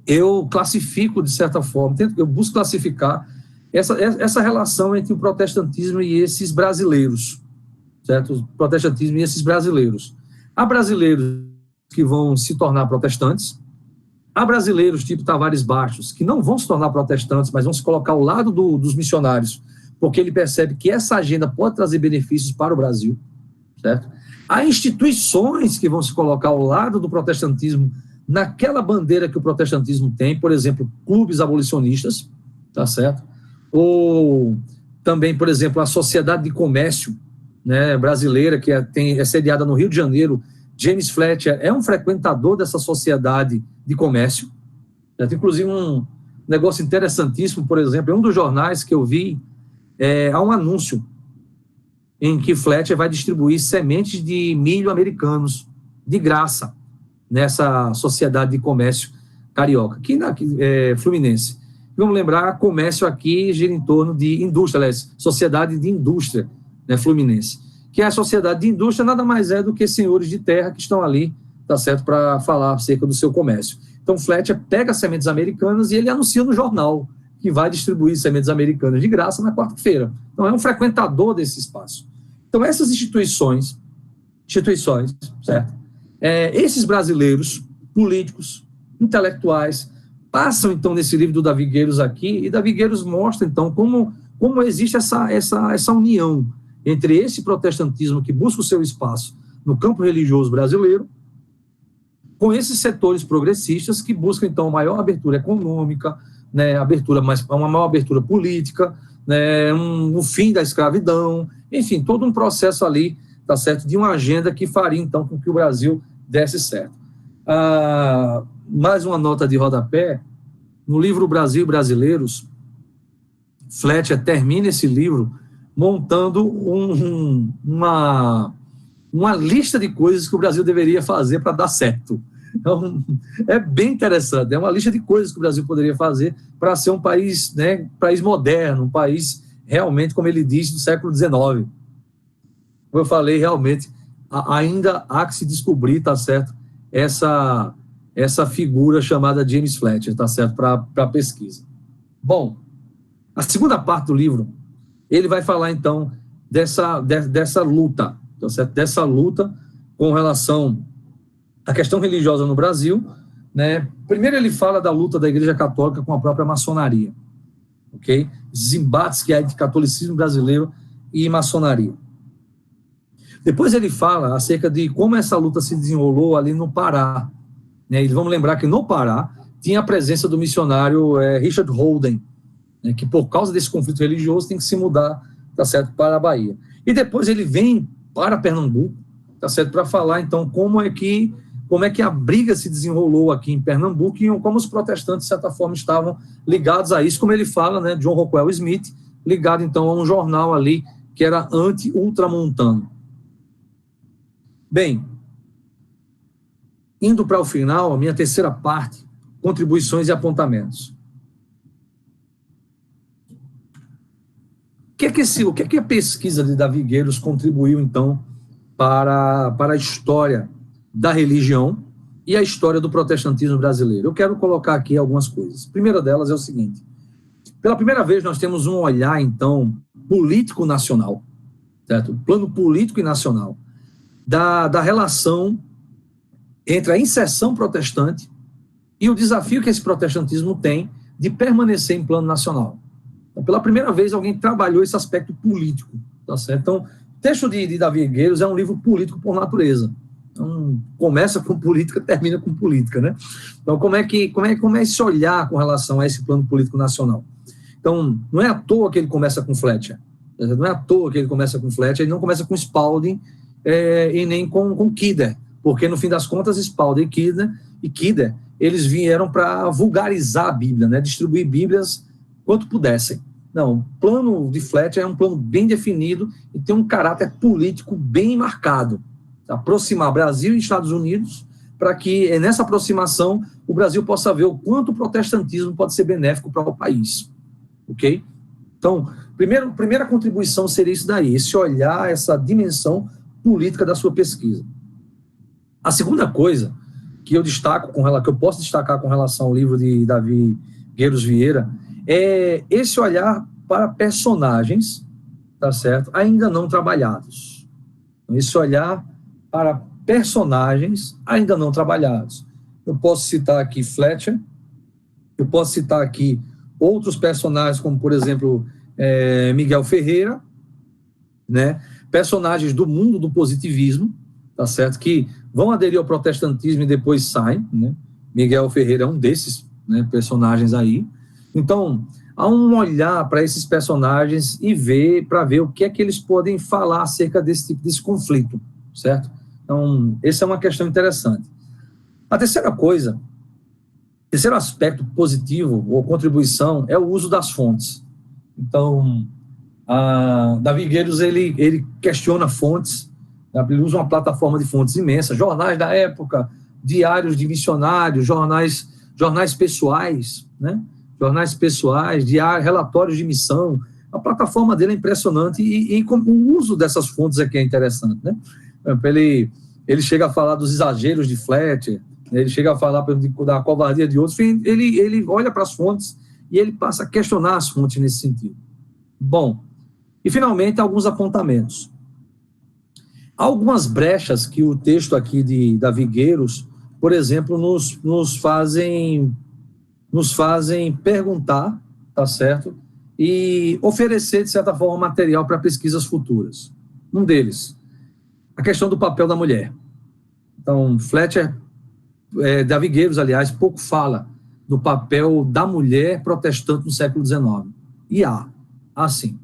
eu classifico, de certa forma, eu busco classificar essa relação entre o protestantismo e esses brasileiros, certo? O protestantismo e esses brasileiros. Há brasileiros que vão se tornar protestantes, há brasileiros tipo Tavares Bastos, que não vão se tornar protestantes, mas vão se colocar ao lado dos missionários, porque ele percebe que essa agenda pode trazer benefícios para o Brasil, certo? Há instituições que vão se colocar ao lado do protestantismo, naquela bandeira que o protestantismo tem, por exemplo, clubes abolicionistas, tá certo? Ou também, por exemplo, a Sociedade de Comércio, né, brasileira, que é sediada no Rio de Janeiro. James Fletcher é um frequentador dessa sociedade de comércio. Inclusive, um negócio interessantíssimo, por exemplo, em um dos jornais que eu vi, há um anúncio em que Fletcher vai distribuir sementes de milho americanos de graça nessa sociedade de comércio carioca, fluminense. Vamos lembrar, comércio aqui gira em torno de indústria, aliás, sociedade de indústria, né, fluminense, que é a sociedade de indústria nada mais é do que senhores de terra que estão ali, tá certo, para falar acerca do seu comércio. Então, Fletcher pega sementes americanas e ele anuncia no jornal que vai distribuir sementes americanas de graça na quarta-feira. Então, é um frequentador desse espaço. Então, essas instituições, certo? Esses brasileiros, políticos, intelectuais, passam, então, nesse livro do Davi Gueiros aqui, e Davi Gueiros mostra, então, como existe essa união entre esse protestantismo que busca o seu espaço no campo religioso brasileiro, com esses setores progressistas que buscam, então, maior abertura econômica, né, uma maior abertura política, né, um fim da escravidão, enfim, todo um processo ali, tá certo, de uma agenda que faria, então, com que o Brasil desse certo. Mais uma nota de rodapé, no livro Brasil e Brasileiros, Fletcher termina esse livro montando uma lista de coisas que o Brasil deveria fazer para dar certo. Então, é bem interessante, é uma lista de coisas que o Brasil poderia fazer para ser um país, né, país moderno, um país realmente, como ele diz, do século XIX. Como eu falei, realmente, ainda há que se descobrir, tá certo, essa figura chamada James Fletcher, tá certo, para pesquisa. Bom, a segunda parte do livro, ele vai falar, então, dessa luta, tá certo? Dessa luta com relação à questão religiosa no Brasil, né? Primeiro ele fala da luta da Igreja Católica com a própria maçonaria, ok? Os embates que há entre catolicismo brasileiro e maçonaria. Depois ele fala acerca de como essa luta se desenrolou ali no Pará, né? E vamos lembrar que no Pará tinha a presença do missionário Richard Holden, né, que por causa desse conflito religioso tem que se mudar, tá certo, para a Bahia. E depois ele vem para Pernambuco, tá certo? Para falar, então, como é que a briga se desenrolou aqui em Pernambuco e como os protestantes, de certa forma, estavam ligados a isso, como ele fala, né, John Rockwell Smith, ligado, então, a um jornal ali que era anti-ultramontano. Bem, indo para o final, a minha terceira parte, contribuições e apontamentos. O que a pesquisa de Davi Gueiros contribuiu, então, para a história da religião e a história do protestantismo brasileiro? Eu quero colocar aqui algumas coisas. A primeira delas é o seguinte: pela primeira vez nós temos um olhar, então, político nacional, certo? Plano político e nacional da relação entre a inserção protestante e o desafio que esse protestantismo tem de permanecer em plano nacional. Então, pela primeira vez, alguém trabalhou esse aspecto político, tá certo? Então, o texto de Davi Gueiros é um livro político por natureza. Então, começa com política, termina com política, né? Então, como é esse olhar com relação a esse plano político nacional? Então, não é à toa que ele começa com Fletcher. Não é à toa que ele começa com Fletcher, ele não começa com Spalding e nem com Kidder, porque, no fim das contas, Spalding e Kidder, eles vieram para vulgarizar a Bíblia, né? Distribuir Bíblias quanto pudessem. Não, o plano de Fletcher é um plano bem definido e tem um caráter político bem marcado. Aproximar Brasil e Estados Unidos, para que nessa aproximação o Brasil possa ver o quanto o protestantismo pode ser benéfico para o país. Ok? Então, primeira contribuição seria isso daí, esse olhar, essa dimensão política da sua pesquisa. A segunda coisa que eu posso destacar com relação ao livro de Davi Gueiros Vieira é esse olhar para personagens, tá certo? Ainda não trabalhados. Esse olhar para personagens ainda não trabalhados. Eu posso citar aqui Fletcher, eu posso citar aqui outros personagens, como, por exemplo, Miguel Ferreira, né? Personagens do mundo do positivismo, tá certo? Que vão aderir ao protestantismo e depois saem, né? Miguel Ferreira é um desses, né, personagens aí. Então, há um olhar para esses personagens para ver o que é que eles podem falar acerca desse conflito, certo? Então, essa é uma questão interessante. A terceira coisa, terceiro aspecto positivo ou contribuição é o uso das fontes. Então, Davi Gueiros, ele questiona fontes, ele usa uma plataforma de fontes imensa, jornais da época, diários de missionários, jornais pessoais, né? Jornais pessoais, relatórios de missão. A plataforma dele é impressionante e o uso dessas fontes é que é interessante, né? Ele chega a falar dos exageros de Fletcher, ele chega a falar da covardia de outros, ele olha para as fontes e ele passa a questionar as fontes nesse sentido. Bom, e finalmente alguns apontamentos. Há algumas brechas que o texto aqui de Davi Gueiros, por exemplo, nos fazem perguntar, tá certo? E oferecer, de certa forma, material para pesquisas futuras. Um deles, a questão do papel da mulher. Então, Fletcher, Davi Gueiros, aliás, pouco fala do papel da mulher protestante no século XIX. E há sim.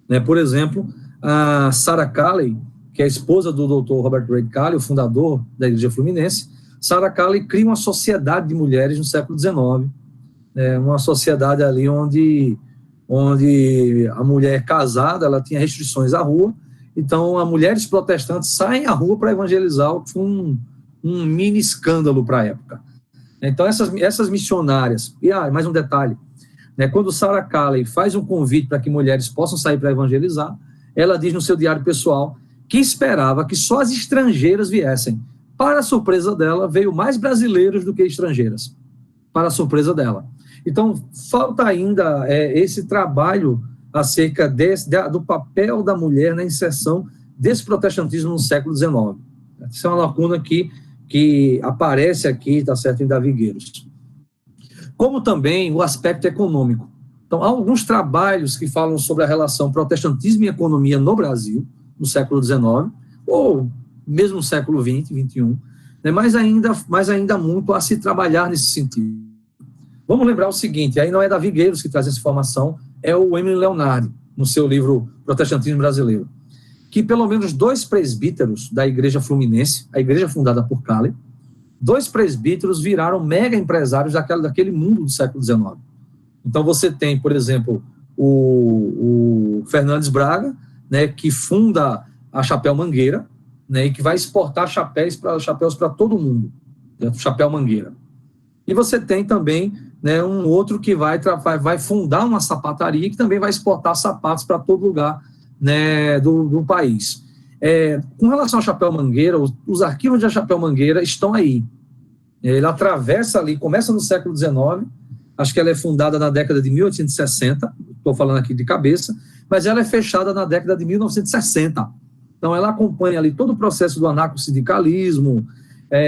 Né? Por exemplo, a Sarah Calley, que é a esposa do Dr. Robert Reid Calley, o fundador da Igreja Fluminense, Sarah Calley cria uma sociedade de mulheres no século XIX, uma sociedade ali onde a mulher casada ela tinha restrições à rua, então as mulheres protestantes saem à rua para evangelizar, o que foi um mini escândalo para a época. Então essas missionárias, e mais um detalhe, né, quando Sarah Calley faz um convite para que mulheres possam sair para evangelizar, ela diz no seu diário pessoal que esperava que só as estrangeiras viessem. Para a surpresa dela, veio mais brasileiros do que estrangeiras, para a surpresa dela. Então, falta ainda esse trabalho acerca do papel da mulher na inserção desse protestantismo no século XIX. Essa é uma lacuna que aparece aqui, tá certo, em Davi Gueiros. Como também o aspecto econômico. Então, há alguns trabalhos que falam sobre a relação protestantismo e economia no Brasil, no século XIX, ou mesmo no século XX, XXI, né, mas ainda muito a se trabalhar nesse sentido. Vamos lembrar o seguinte, aí não é Davi Gueiros que traz essa informação, é o Emily Leonardi, no seu livro Protestantismo Brasileiro. que pelo menos 2 presbíteros da Igreja Fluminense, a igreja fundada por Cali, 2 presbíteros viraram mega empresários daquele mundo do século XIX. Então você tem, por exemplo, o Fernandes Braga, né, que funda a Chapéu Mangueira, né, e que vai exportar chapéus para todo mundo, né, Chapéu Mangueira. E você tem também, né, um outro que vai fundar uma sapataria que também vai exportar sapatos para todo lugar, né, do país. Com relação ao Chapéu Mangueira, os arquivos da Chapéu Mangueira estão aí. Ele atravessa ali, começa no século XIX, acho que ela é fundada na década de 1860, estou falando aqui de cabeça, mas ela é fechada na década de 1960. Então, ela acompanha ali todo o processo do anarcossindicalismo.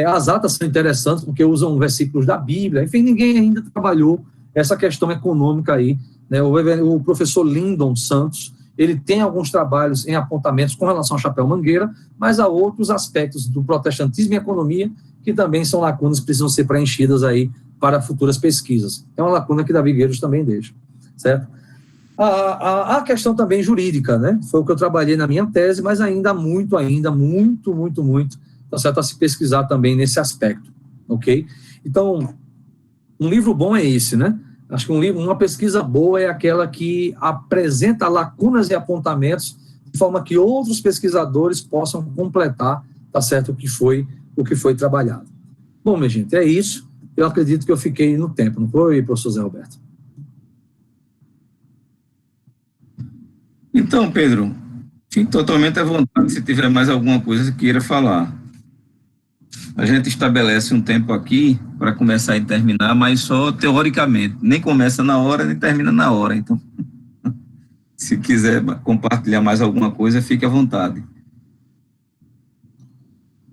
As atas são interessantes porque usam versículos da Bíblia. Enfim, ninguém ainda trabalhou essa questão econômica aí, né? O professor Lindon Santos, ele tem alguns trabalhos em apontamentos com relação ao Chapéu Mangueira, mas há outros aspectos do protestantismo e economia que também são lacunas que precisam ser preenchidas aí para futuras pesquisas. É uma lacuna que Davi Gueiros também deixa, certo? A questão também jurídica, né? Foi o que eu trabalhei na minha tese, mas ainda muito, tá certo, a se pesquisar também nesse aspecto, ok? Então, um livro bom é esse, né? Acho que uma pesquisa boa é aquela que apresenta lacunas e apontamentos de forma que outros pesquisadores possam completar, tá certo, o que foi trabalhado. Bom, minha gente, é isso. Eu acredito que eu fiquei no tempo, não foi, professor Zé Roberto? Então, Pedro, fique totalmente à vontade se tiver mais alguma coisa que queira falar. A gente estabelece um tempo aqui para começar e terminar, mas só teoricamente. Nem começa na hora, nem termina na hora. Então, se quiser compartilhar mais alguma coisa, fique à vontade.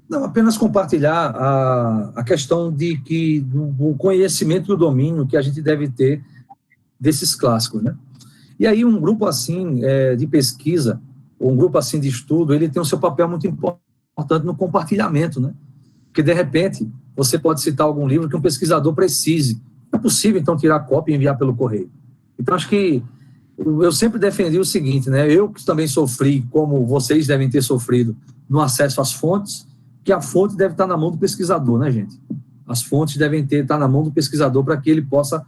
Não, apenas compartilhar a questão do conhecimento do domínio que a gente deve ter desses clássicos, né? E aí um grupo assim de pesquisa, ou um grupo assim de estudo, ele tem o seu papel muito importante no compartilhamento, né? Porque, de repente, você pode citar algum livro que um pesquisador precise. É possível, então, tirar cópia e enviar pelo correio. Então, acho que eu sempre defendi o seguinte, né? Eu que também sofri, como vocês devem ter sofrido, no acesso às fontes, que a fonte deve estar na mão do pesquisador, né, gente? As fontes devem estar na mão do pesquisador para que ele possa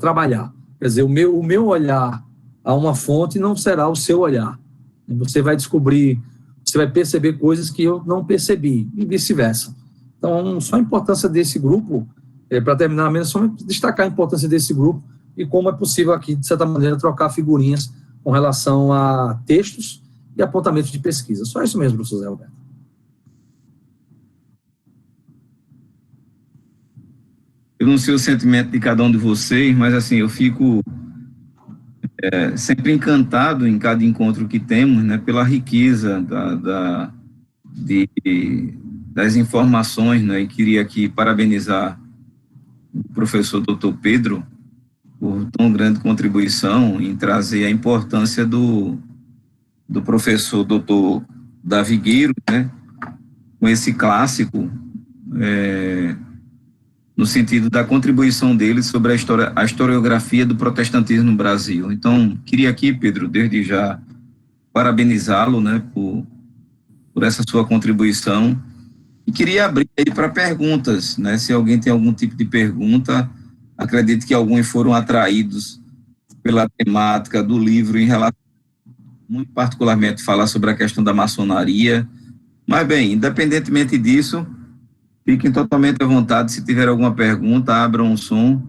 trabalhar. Quer dizer, o meu olhar a uma fonte não será o seu olhar. Você vai descobrir, você vai perceber coisas que eu não percebi, e vice-versa. Então, só a importância desse grupo, para terminar mesmo, só destacar a importância desse grupo e como é possível aqui, de certa maneira, trocar figurinhas com relação a textos e apontamentos de pesquisa. Só isso mesmo, professor Zé Roberto. Eu não sei o sentimento de cada um de vocês, mas assim, eu fico sempre encantado em cada encontro que temos, né, pela riqueza das informações, né, e queria aqui parabenizar o professor Dr. Pedro por tão grande contribuição em trazer a importância do professor Dr. Davi Gueiros, né, com esse clássico, no sentido da contribuição dele sobre a historiografia do protestantismo no Brasil. Então, queria aqui, Pedro, desde já, parabenizá-lo, né, por essa sua contribuição, e queria abrir aí para perguntas, né, se alguém tem algum tipo de pergunta. Acredito que alguns foram atraídos pela temática do livro em relação, muito particularmente, falar sobre a questão da maçonaria, mas, bem, independentemente disso, fiquem totalmente à vontade. Se tiver alguma pergunta, abram o som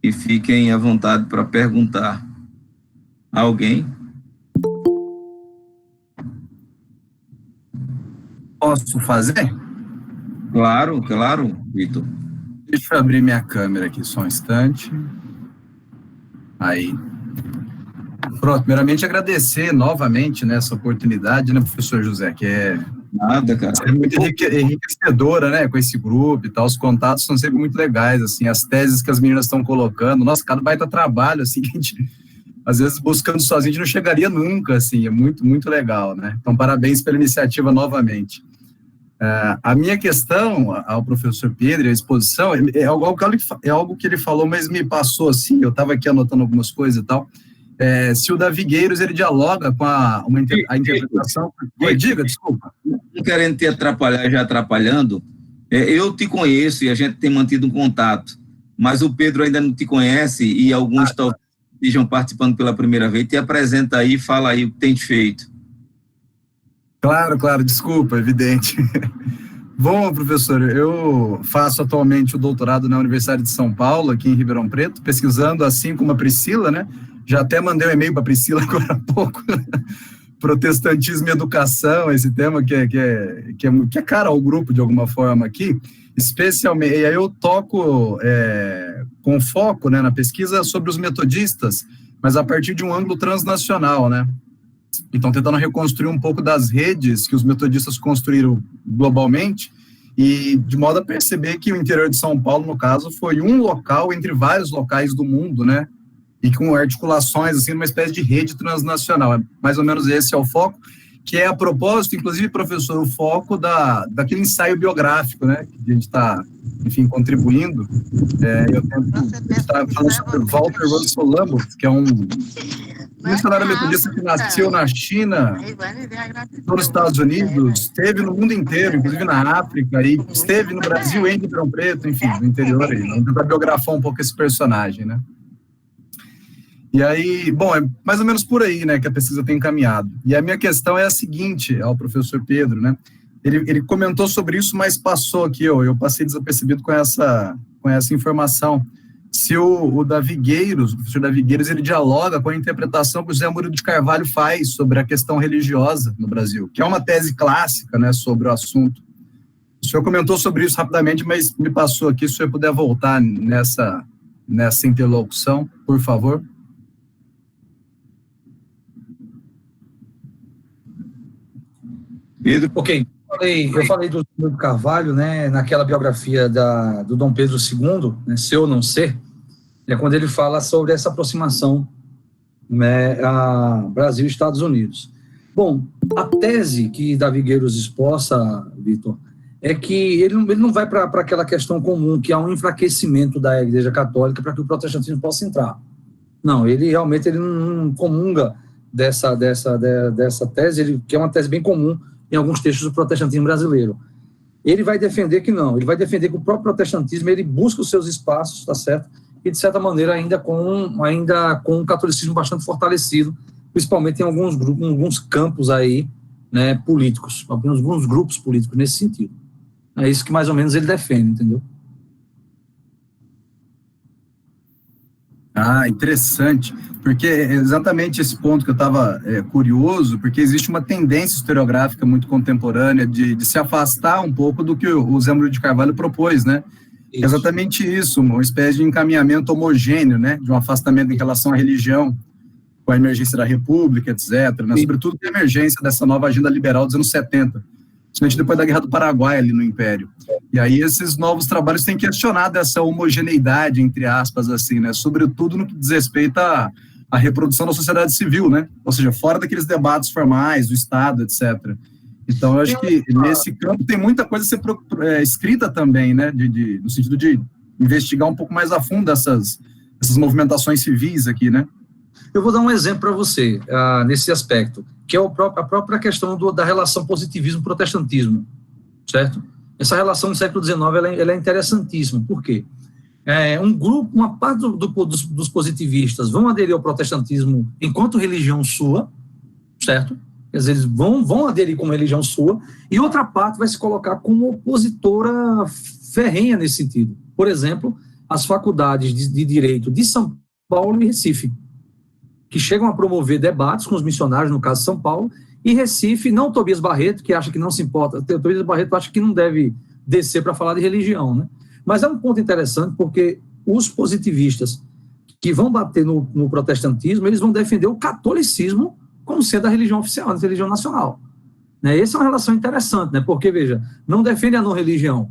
e fiquem à vontade para perguntar. Alguém? Posso fazer? Claro, Vitor. Deixa eu abrir minha câmera aqui só um instante. Aí. Pronto, primeiramente agradecer novamente, né, essa oportunidade, né, professor José, que Nada, cara. É muito enriquecedora, né, com esse grupo e tal. Os contatos são sempre muito legais, assim, as teses que as meninas estão colocando. Nossa, cada baita trabalho, assim, que a gente, às vezes, buscando sozinho, a gente não chegaria nunca, assim, é muito, muito legal, né. Então, parabéns pela iniciativa novamente. A minha questão ao professor Pedro, a exposição, é algo que ele falou, mas me passou, assim, eu estava aqui anotando algumas coisas e tal. se o Davi Gueiros ele dialoga com a interpretação. Diga, desculpa. Não querendo te atrapalhar, já atrapalhando, eu te conheço e a gente tem mantido um contato, mas o Pedro ainda não te conhece e alguns estejam participando pela primeira vez. Te apresenta aí, fala aí o que tem feito. Claro, desculpa, evidente. Bom, professor, eu faço atualmente o doutorado na Universidade de São Paulo, aqui em Ribeirão Preto, pesquisando assim como a Priscila, né? Já até mandei um e-mail para a Priscila agora há pouco. Protestantismo e educação, esse tema que é cara ao grupo de alguma forma aqui, especialmente, e aí eu toco com foco, né, na pesquisa sobre os metodistas, mas a partir de um ângulo transnacional, né? Então, tentando reconstruir um pouco das redes que os metodistas construíram globalmente e de modo a perceber que o interior de São Paulo, no caso, foi um local entre vários locais do mundo, né? E com articulações, assim, numa espécie de rede transnacional. Mais ou menos esse é o foco, que é, a propósito, inclusive, professor, o foco daquele ensaio biográfico, né? Que a gente está, enfim, contribuindo. Eu estar falando sobre Walter Russell Lambert, que é um missionário metodista que nasceu na China, nos Estados Unidos, esteve no mundo inteiro, inclusive na África, e esteve no Brasil, em Ribeirão Preto, enfim, no interior. Vamos tentar biografar um pouco esse personagem, né? E aí, bom, é mais ou menos por aí, né, que a pesquisa tem encaminhado. E a minha questão é a seguinte, ao professor Pedro, né, ele comentou sobre isso, mas passou aqui, eu passei desapercebido com essa informação. Se o Davi Gueiros, o professor Davi Gueiros, ele dialoga com a interpretação que o José Murilo de Carvalho faz sobre a questão religiosa no Brasil, que é uma tese clássica, né, sobre o assunto. O senhor comentou sobre isso rapidamente, mas me passou aqui, se o senhor puder voltar nessa interlocução, por favor. Pedro? Ok, eu falei do Carvalho, né, naquela biografia do Dom Pedro II, né, Ser ou Não Ser, é quando ele fala sobre essa aproximação, né, a Brasil e Estados Unidos. Bom, a tese que Davi Gueiros esposa, Vitor, é que ele não vai para aquela questão comum, que há um enfraquecimento da Igreja Católica para que o protestantismo possa entrar. Não, ele realmente não comunga dessa tese, que é uma tese bem comum em alguns textos do protestantismo brasileiro. Ele vai defender que não, ele vai defender que o próprio protestantismo, ele busca os seus espaços, tá certo? E, de certa maneira, ainda com um catolicismo bastante fortalecido, principalmente em alguns campos aí, né, políticos, alguns grupos políticos nesse sentido. É isso que mais ou menos ele defende, entendeu? Ah, interessante, porque é exatamente esse ponto que eu estava curioso, porque existe uma tendência historiográfica muito contemporânea de se afastar um pouco do que o Zé Murilo de Carvalho propôs, né? Isso. É exatamente isso, uma espécie de encaminhamento homogêneo, né? De um afastamento em relação à religião, com a emergência da República, etc., né? Sobretudo com a emergência dessa nova agenda liberal dos anos 70, principalmente depois da Guerra do Paraguai ali no Império. E aí esses novos trabalhos têm questionado essa homogeneidade, entre aspas, assim, né? Sobretudo no que diz respeito à reprodução da sociedade civil, né? Ou seja, fora daqueles debates formais do Estado, etc. Então, eu acho que nesse campo tem muita coisa a ser escrita também, né? No sentido de investigar um pouco mais a fundo essas movimentações civis aqui, né? Eu vou dar um exemplo para você nesse aspecto, que é a própria questão da relação positivismo-protestantismo, certo? Essa relação no século XIX ela é interessantíssima. Por quê? Uma parte dos positivistas vão aderir ao protestantismo enquanto religião sua, certo? Quer dizer, eles vão aderir como religião sua, e outra parte vai se colocar como opositora ferrenha nesse sentido. Por exemplo, as faculdades de Direito de São Paulo e Recife, que chegam a promover debates com os missionários, no caso de São Paulo, e Recife, não Tobias Barreto, que acha que não se importa, Tobias Barreto acha que não deve descer para falar de religião, né? Mas é um ponto interessante, porque os positivistas que vão bater no protestantismo, eles vão defender o catolicismo como sendo a religião oficial, a religião nacional. Né? Essa é uma relação interessante, né? Porque, veja, não defende a não-religião,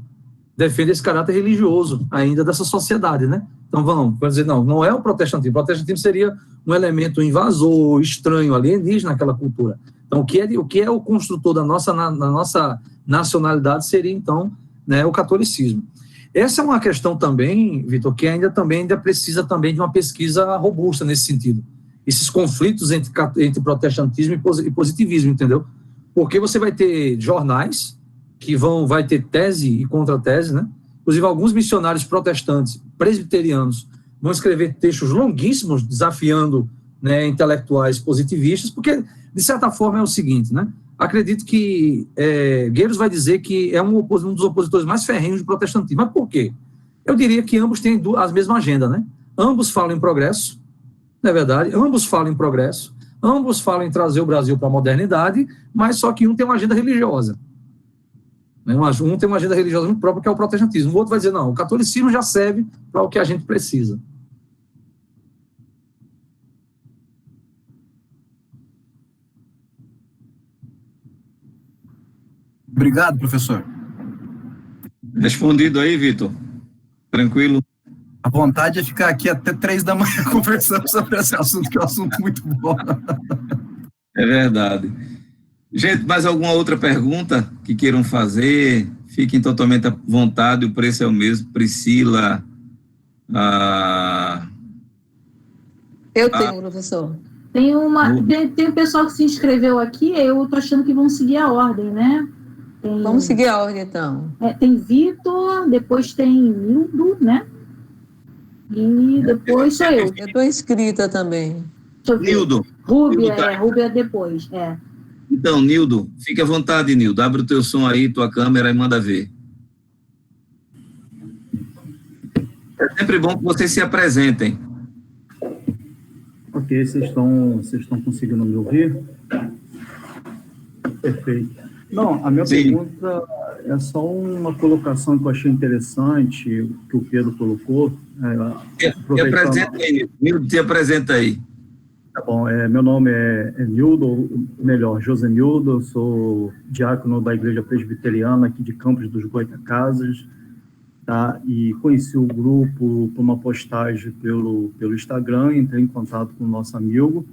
defende esse caráter religioso ainda dessa sociedade, né? Então, vamos dizer, não é o protestantismo. O protestantismo seria um elemento invasor, estranho, alienígena naquela cultura. Então, o que é o construtor da nossa nacionalidade seria, então, né, o catolicismo. Essa é uma questão também, Vitor, que ainda precisa também de uma pesquisa robusta nesse sentido. esses conflitos entre protestantismo e positivismo, entendeu? Porque você vai ter jornais que vai ter tese e contra-tese, né? Inclusive, alguns missionários protestantes, presbiterianos, vão escrever textos longuíssimos desafiando, né, intelectuais positivistas, porque, de certa forma, é o seguinte, né? Acredito que Gueiros vai dizer que é um dos opositores mais ferrenhos do protestantismo. Mas por quê? Eu diria que ambos têm a mesma agenda, né? Ambos falam em progresso, não é verdade? Ambos falam em progresso, ambos falam em trazer o Brasil para a modernidade, mas só que um tem uma agenda religiosa. Um tem uma agenda religiosa muito própria, que é o protestantismo. O outro vai dizer, não, o catolicismo já serve para o que a gente precisa. Obrigado, professor. Respondido aí, Vitor? Tranquilo? A vontade é ficar aqui até 3 da manhã conversando sobre esse assunto, que é um assunto muito bom. É verdade. Gente, mais alguma outra pergunta que queiram fazer? Fiquem totalmente à vontade, o preço é o mesmo. Priscila. Eu tenho, professor. Tem um pessoal que se inscreveu aqui, eu estou achando que vão seguir a ordem, né? Vamos seguir a ordem, então. Tem Vitor, depois tem Nildo, né? E depois sou eu. Eu estou inscrita também. Nildo. Rúbia depois, Então, Nildo, fique à vontade, Nildo. Abre o teu som aí, tua câmera e manda ver. É sempre bom que vocês se apresentem. Ok, vocês estão conseguindo me ouvir? Perfeito. Não, a minha pergunta é só uma colocação que eu achei interessante, que o Pedro colocou. Te apresenta aí, Nildo, te apresenta aí. Tá bom, meu nome é Nildo, melhor, José Nildo, eu sou diácono da Igreja Presbiteriana aqui de Campos dos Goitacazes, tá? E conheci o grupo por uma postagem pelo Instagram, entrei em contato com o nosso amigo,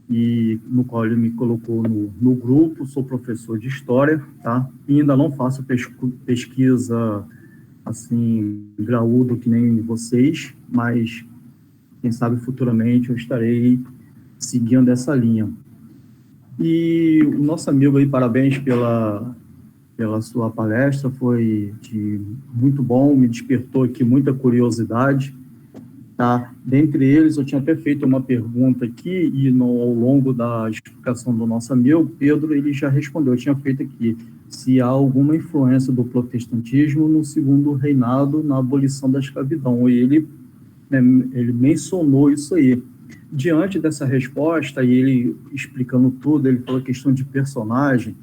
e no qual ele me colocou no grupo. Sou professor de História, tá? E ainda não faço pesquisa, assim, graúdo que nem vocês, mas quem sabe futuramente eu estarei seguindo essa linha. E o nosso amigo aí, parabéns pela sua palestra, foi muito bom, me despertou aqui muita curiosidade, tá? Dentre eles, eu tinha até feito uma pergunta aqui, e ao longo da explicação do nosso amigo, Pedro, ele já respondeu. Eu tinha feito aqui, se há alguma influência do protestantismo no segundo reinado, na abolição da escravidão, e ele mencionou isso aí. Diante dessa resposta, e ele explicando tudo, ele falou a questão de personagem.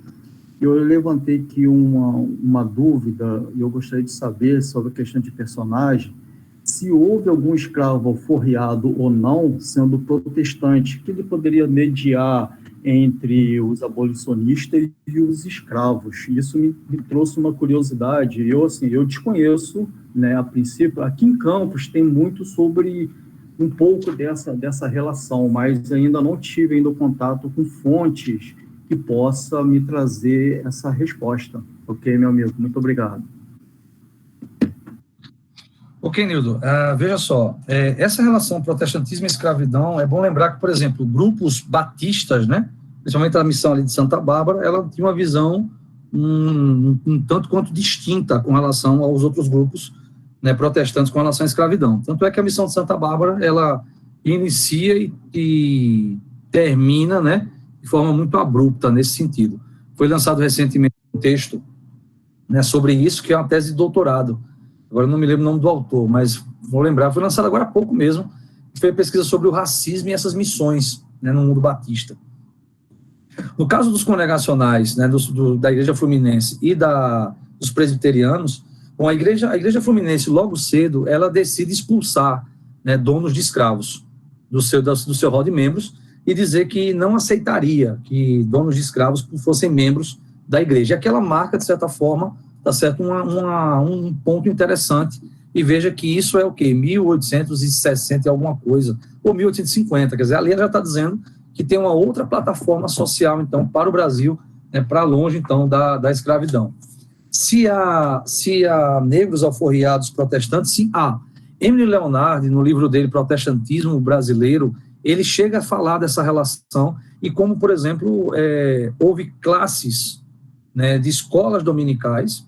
Eu levantei aqui uma dúvida, e eu gostaria de saber sobre a questão de personagem, se houve algum escravo alforriado ou não, sendo protestante, que ele poderia mediar entre os abolicionistas e os escravos. Isso me trouxe uma curiosidade. Eu desconheço, né, a princípio. Aqui em Campos tem muito sobre um pouco dessa relação, mas ainda não tive contato com fontes que possa me trazer essa resposta. Ok, meu amigo? Muito obrigado. Ok, Nildo. Veja só, essa relação protestantismo e escravidão, é bom lembrar que, por exemplo, grupos batistas, né, principalmente a missão ali de Santa Bárbara, ela tinha uma visão um tanto quanto distinta com relação aos outros grupos, né, protestantes com relação à escravidão. Tanto é que a missão de Santa Bárbara, ela inicia e termina, né, de forma muito abrupta nesse sentido. Foi lançado recentemente um texto, né, sobre isso, que é uma tese de doutorado. Agora eu não me lembro o nome do autor, mas vou lembrar, foi lançado agora há pouco mesmo, foi a pesquisa sobre o racismo e essas missões, né, no mundo batista. No caso dos congregacionais, né, da Igreja Fluminense e dos presbiterianos, bom, a Igreja Fluminense, logo cedo, ela decide expulsar, né, donos de escravos do seu rol de membros e dizer que não aceitaria que donos de escravos fossem membros da igreja. E aquela marca, de certa forma, tá certo, um ponto interessante, e veja que isso é o quê? 1860 e alguma coisa, ou 1850, quer dizer, ali ela já está dizendo que tem uma outra plataforma social, então, para o Brasil, né, para longe, então, da escravidão. Se há negros alforriados protestantes, sim, há. Emily Leonardi, no livro dele, Protestantismo Brasileiro, ele chega a falar dessa relação e como, por exemplo, houve classes, né, de escolas dominicais,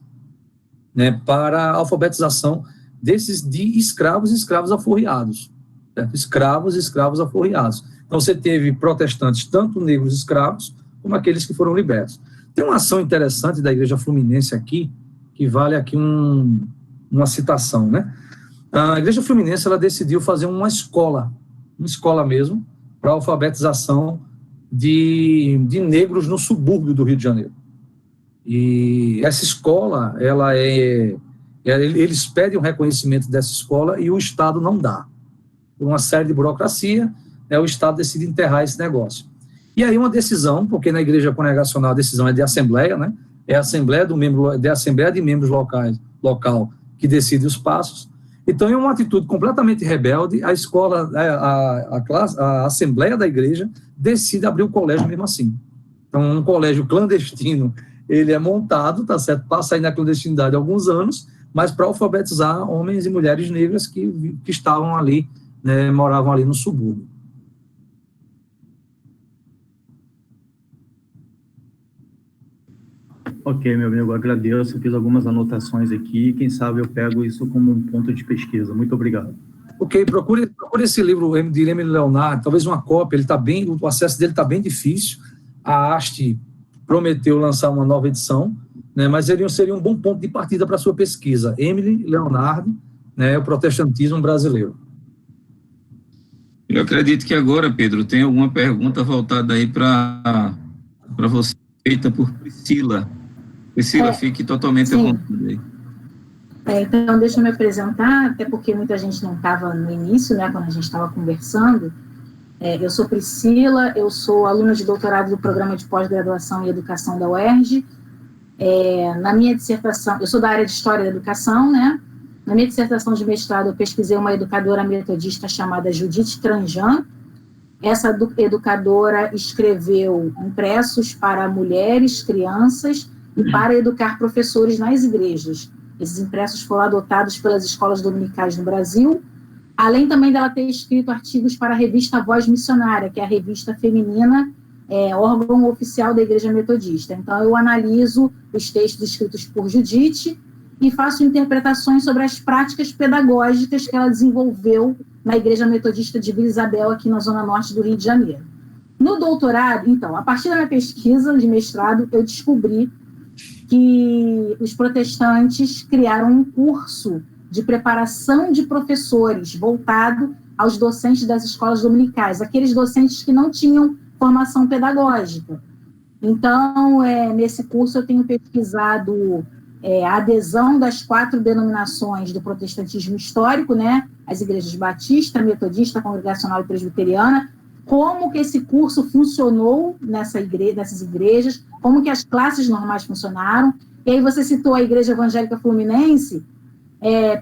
né, para a alfabetização desses de escravos e escravos aforreados, certo? Escravos e escravos aforreados. Então, você teve protestantes, tanto negros escravos, como aqueles que foram libertos. Tem uma ação interessante da Igreja Fluminense aqui, que vale aqui uma citação, né? A Igreja Fluminense, ela decidiu fazer uma escola mesmo, para alfabetização de negros no subúrbio do Rio de Janeiro. E essa escola, eles pedem o reconhecimento dessa escola e o Estado não dá. Por uma série de burocracia, o Estado decide enterrar esse negócio. E aí uma decisão, porque na igreja congregacional a decisão é de assembleia, né? É a assembleia de membros local que decide os passos. Então, em uma atitude completamente rebelde, a escola, a assembleia da igreja decide abrir o colégio mesmo assim. Então, um colégio clandestino, ele é montado, tá certo? Passa aí na clandestinidade há alguns anos, mas para alfabetizar homens e mulheres negras que estavam ali, né, moravam ali no subúrbio. Ok, meu amigo, agradeço, fiz algumas anotações aqui, quem sabe eu pego isso como um ponto de pesquisa. Muito obrigado. Ok, procure esse livro de Emily Leonard, talvez uma cópia, o acesso dele está bem difícil, a haste prometeu lançar uma nova edição, né, mas ele seria um bom ponto de partida para a sua pesquisa. Emily Leonard, né, o protestantismo brasileiro. Eu acredito que agora, Pedro, tem alguma pergunta voltada aí para você, feita por Priscila. Priscila, fique totalmente à vontade aí. Então, deixa eu me apresentar, até porque muita gente não estava no início, né, quando a gente estava conversando. Eu sou Priscila, eu sou aluna de doutorado do Programa de Pós-Graduação em Educação da UERJ. Na minha dissertação, eu sou da área de História da Educação, né? Na minha dissertação de mestrado, eu pesquisei uma educadora metodista chamada Judith Tranjan. Essa educadora escreveu impressos para mulheres, crianças e para educar professores nas igrejas. Esses impressos foram adotados pelas escolas dominicais no Brasil, além também dela ter escrito artigos para a revista Voz Missionária, que é a revista feminina, órgão oficial da Igreja Metodista. Então, eu analiso os textos escritos por Judith e faço interpretações sobre as práticas pedagógicas que ela desenvolveu na Igreja Metodista de Vila Isabel, aqui na Zona Norte do Rio de Janeiro. No doutorado, então, a partir da minha pesquisa de mestrado, eu descobri que os protestantes criaram um curso de preparação de professores voltado aos docentes das escolas dominicais, aqueles docentes que não tinham formação pedagógica. Então, nesse curso eu tenho pesquisado a adesão das 4 denominações do protestantismo histórico, né, as igrejas batista, metodista, congregacional e presbiteriana, como que esse curso funcionou nessas igrejas, como que as classes normais funcionaram. E aí você citou a Igreja Evangélica Fluminense,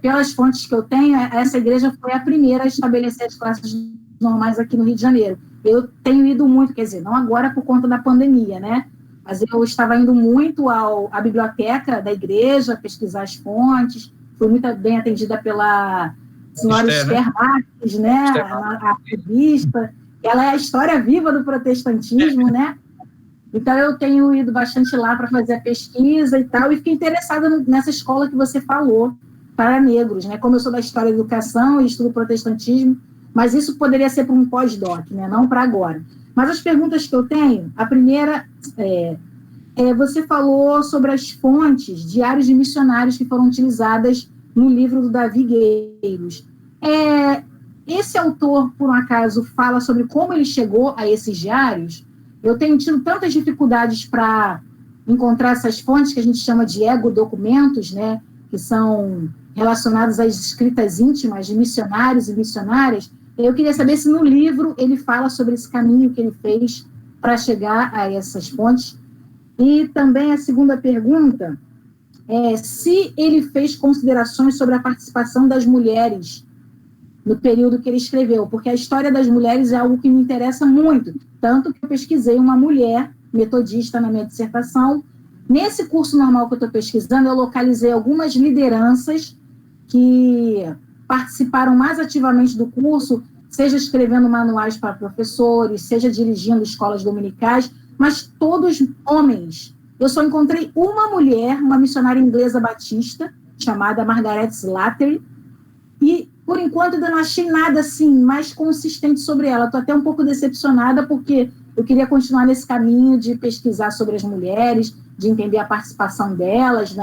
pelas fontes que eu tenho, essa igreja foi a primeira a estabelecer as classes normais aqui no Rio de Janeiro. Eu tenho ido muito, quer dizer, não agora por conta da pandemia, né? Mas eu estava indo muito à biblioteca da igreja, pesquisar as fontes, fui muito bem atendida pela senhora Esther Marques, né? A ativista. Ela é a história viva do protestantismo, né? Então, eu tenho ido bastante lá para fazer a pesquisa e tal, e fiquei interessada nessa escola que você falou, para negros, né? Como eu sou da história da educação e estudo protestantismo, mas isso poderia ser para um pós-doc, né? Não para agora. Mas as perguntas que eu tenho, a primeira você falou sobre as fontes, diários de missionários que foram utilizadas no livro do Davi Gueiros. Esse autor, por um acaso, fala sobre como ele chegou a esses diários? Eu tenho tido tantas dificuldades para encontrar essas fontes que a gente chama de ego-documentos, né, que são relacionados às escritas íntimas de missionários e missionárias. Eu queria saber se no livro ele fala sobre esse caminho que ele fez para chegar a essas fontes. E também a segunda pergunta se ele fez considerações sobre a participação das mulheres no período que ele escreveu, porque a história das mulheres é algo que me interessa muito, tanto que eu pesquisei uma mulher metodista na minha dissertação. Nesse curso normal que eu estou pesquisando, eu localizei algumas lideranças que participaram mais ativamente do curso, seja escrevendo manuais para professores, seja dirigindo escolas dominicais, mas todos homens. Eu só encontrei uma mulher, uma missionária inglesa batista, chamada Margaret Slattery, e, por enquanto, ainda não achei nada assim mais consistente sobre ela. Estou até um pouco decepcionada, porque eu queria continuar nesse caminho de pesquisar sobre as mulheres, de entender a participação delas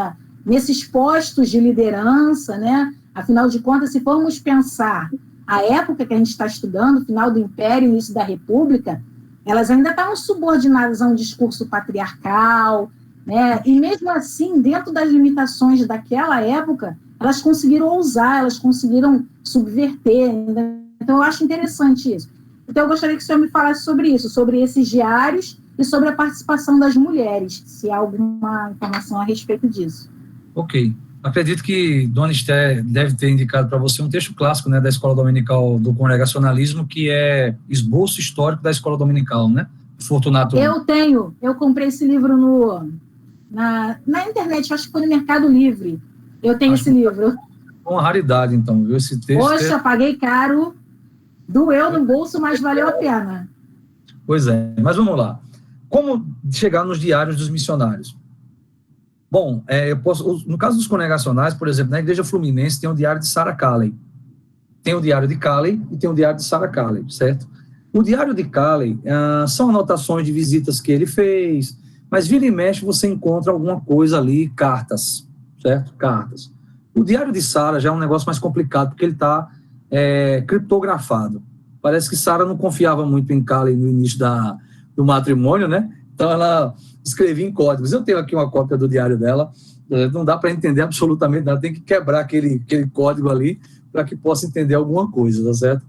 nesses postos de liderança, né? Afinal de contas, se formos pensar a época que a gente está estudando, final do Império, início da República, elas ainda estavam subordinadas a um discurso patriarcal, né? E mesmo assim, dentro das limitações daquela época, elas conseguiram ousar, elas conseguiram subverter. Então, eu acho interessante isso. Então, eu gostaria que o senhor me falasse sobre isso, sobre esses diários e sobre a participação das mulheres, se há alguma informação a respeito disso. Ok. Acredito que Dona Esther deve ter indicado para você um texto clássico, né, da Escola Dominical do Congregacionalismo, que é Esboço Histórico da Escola Dominical, né? Fortunato. Eu comprei esse livro na internet, acho que foi no Mercado Livre. Eu tenho esse livro. Uma raridade, então, viu? Esse texto. Poxa, paguei caro, doeu no bolso, mas valeu a pena. Pois é, mas vamos lá. Como chegar nos diários dos missionários? Bom, no caso dos congregacionais, por exemplo, na Igreja Fluminense tem o diário de Sarah Calley. Tem o diário de Calley e tem o diário de Sarah Calley, certo? O diário de Calley são anotações de visitas que ele fez, mas vira e mexe você encontra alguma coisa ali, cartas, certo? Cartas. O diário de Sarah já é um negócio mais complicado, porque ele está criptografado. Parece que Sarah não confiava muito em Calley no início do matrimônio, né? Então ela escrevia em códigos. Eu tenho aqui uma cópia do diário dela, não dá para entender absolutamente nada, tem que quebrar aquele código ali para que possa entender alguma coisa, tá certo?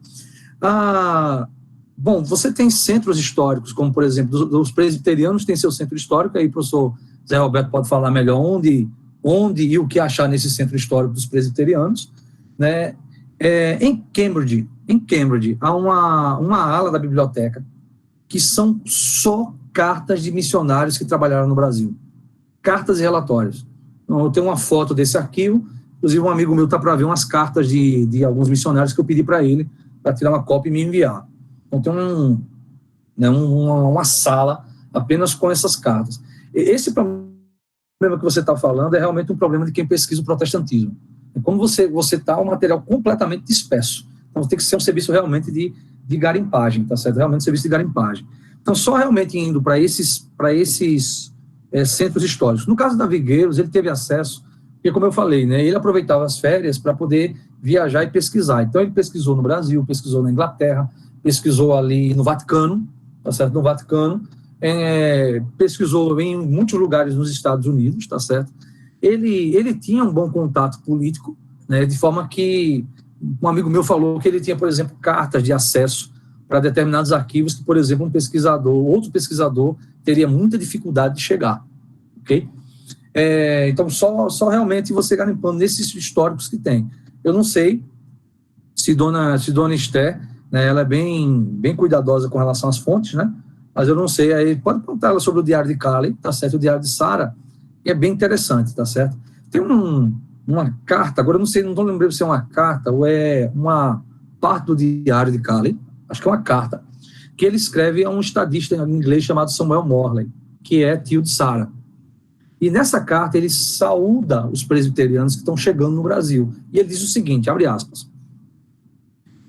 Bom, você tem centros históricos, como, por exemplo, os presbiterianos têm seu centro histórico, aí o professor Zé Roberto pode falar melhor onde e o que achar nesse centro histórico dos presbiterianos, né? Em Cambridge há uma ala da biblioteca que são só cartas de missionários que trabalharam no Brasil. Cartas e relatórios. Então, eu tenho uma foto desse arquivo, inclusive um amigo meu está para ver umas cartas de alguns missionários que eu pedi para ele, para tirar uma cópia e me enviar. Então tem uma sala apenas com essas cartas. Esse problema que você está falando é realmente um problema de quem pesquisa o protestantismo. Como você está um material completamente disperso. Então tem que ser um serviço realmente de garimpagem, tá certo? Realmente serviço de garimpagem. Então, só realmente indo para esses centros históricos. No caso da Vigueiros, ele teve acesso, porque, como eu falei, né, ele aproveitava as férias para poder viajar e pesquisar. Então, ele pesquisou no Brasil, pesquisou na Inglaterra, pesquisou ali no Vaticano, tá certo? No Vaticano, pesquisou em muitos lugares nos Estados Unidos, tá certo? Ele tinha um bom contato político, né, de forma que um amigo meu falou que ele tinha, por exemplo, cartas de acesso para determinados arquivos que, por exemplo, outro pesquisador teria muita dificuldade de chegar, ok? Então, só realmente você garimpando nesses históricos que tem. Eu não sei se Dona Esther, né, ela é bem cuidadosa com relação às fontes, né? Mas eu não sei, aí pode contar ela sobre o diário de Calley, tá certo? O diário de Sarah, que é bem interessante, tá certo? Tem uma carta, agora eu não sei, não estou lembrando se é uma carta ou é uma parte do diário de Calley, acho que é uma carta, que ele escreve a um estadista em inglês chamado Samuel Morley, que é tio de Sarah. E nessa carta ele saúda os presbiterianos que estão chegando no Brasil. E ele diz o seguinte, abre aspas,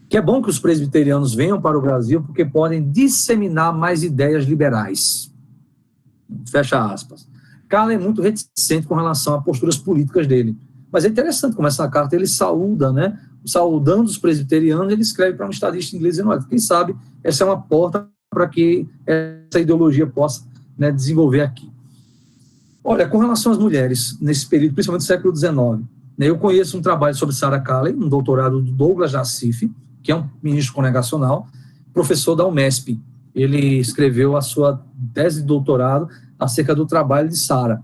que é bom que os presbiterianos venham para o Brasil porque podem disseminar mais ideias liberais. Fecha aspas. Calley é muito reticente com relação a posturas políticas dele. Mas é interessante como essa carta ele saúda, né? Saudando os presbiterianos, ele escreve para um estadista inglês dizendo, olha, quem sabe essa é uma porta para que essa ideologia possa, né, desenvolver aqui. Olha, com relação às mulheres, nesse período, principalmente do século XIX, né, eu conheço um trabalho sobre Sarah Calley, um doutorado do Douglas Nassif, que é um ministro congregacional, professor da UMESP. Ele escreveu a sua tese de doutorado acerca do trabalho de Sarah.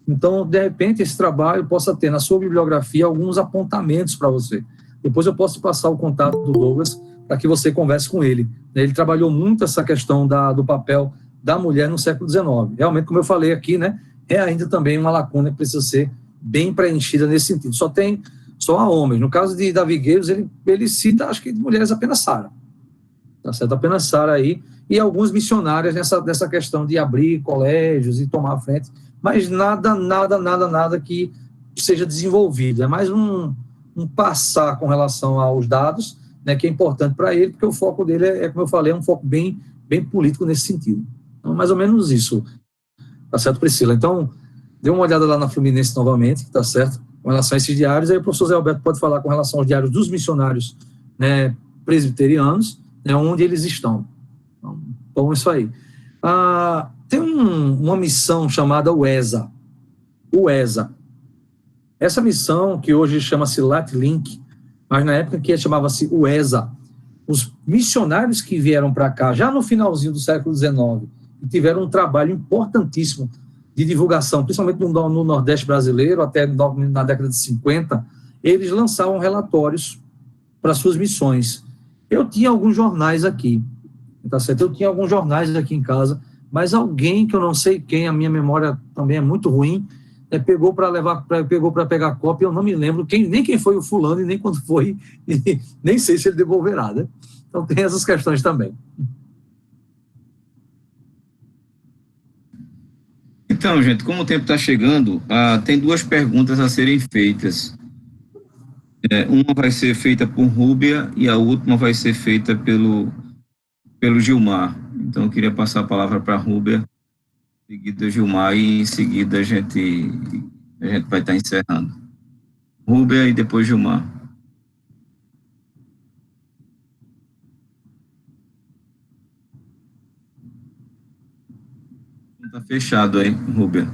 Então, de repente, esse trabalho possa ter na sua bibliografia alguns apontamentos para você. Depois eu posso passar o contato do Douglas para que você converse com ele. Ele trabalhou muito essa questão do papel da mulher no século XIX. Realmente, como eu falei aqui, né, é ainda também uma lacuna que precisa ser bem preenchida nesse sentido. Só há homens. No caso de Davi Gueiros, ele cita, acho que de mulheres apenas Sarah. tá certo? Apenas Sara aí, e alguns missionários nessa questão de abrir colégios e tomar a frente, mas nada que seja desenvolvido, é mais um passar com relação aos dados, né, que é importante para ele, porque o foco dele como eu falei, é um foco bem político nesse sentido. Então, mais ou menos isso, tá certo, Priscila? Então, dê uma olhada lá na Fluminense novamente, tá certo? Com relação a esses diários, aí o professor Zé Alberto pode falar com relação aos diários dos missionários, né, presbiterianos, né, onde eles estão. Então, bom, isso aí. Tem uma missão chamada UESA. Essa missão, que hoje chama-se LatLink, mas na época que chamava-se UESA, os missionários que vieram para cá, já no finalzinho do século XIX, e tiveram um trabalho importantíssimo de divulgação, principalmente no Nordeste brasileiro, até na década de 50, eles lançavam relatórios para suas missões. Eu tinha alguns jornais aqui, tá certo? Eu tinha alguns jornais aqui em casa, mas alguém que eu não sei quem, a minha memória também é muito ruim, pegou para pegar cópia, eu não me lembro nem quem foi o fulano e nem quando foi, e nem sei se ele devolverá, né? Então tem essas questões também. Então, gente, como o tempo está chegando, tem duas perguntas a serem feitas. Uma vai ser feita por Rúbia e a última vai ser feita pelo Gilmar. Então, eu queria passar a palavra para a Rúbia, seguida Gilmar, e em seguida a gente vai estar encerrando. Rúbia e depois Gilmar. Está fechado aí, Rúbia.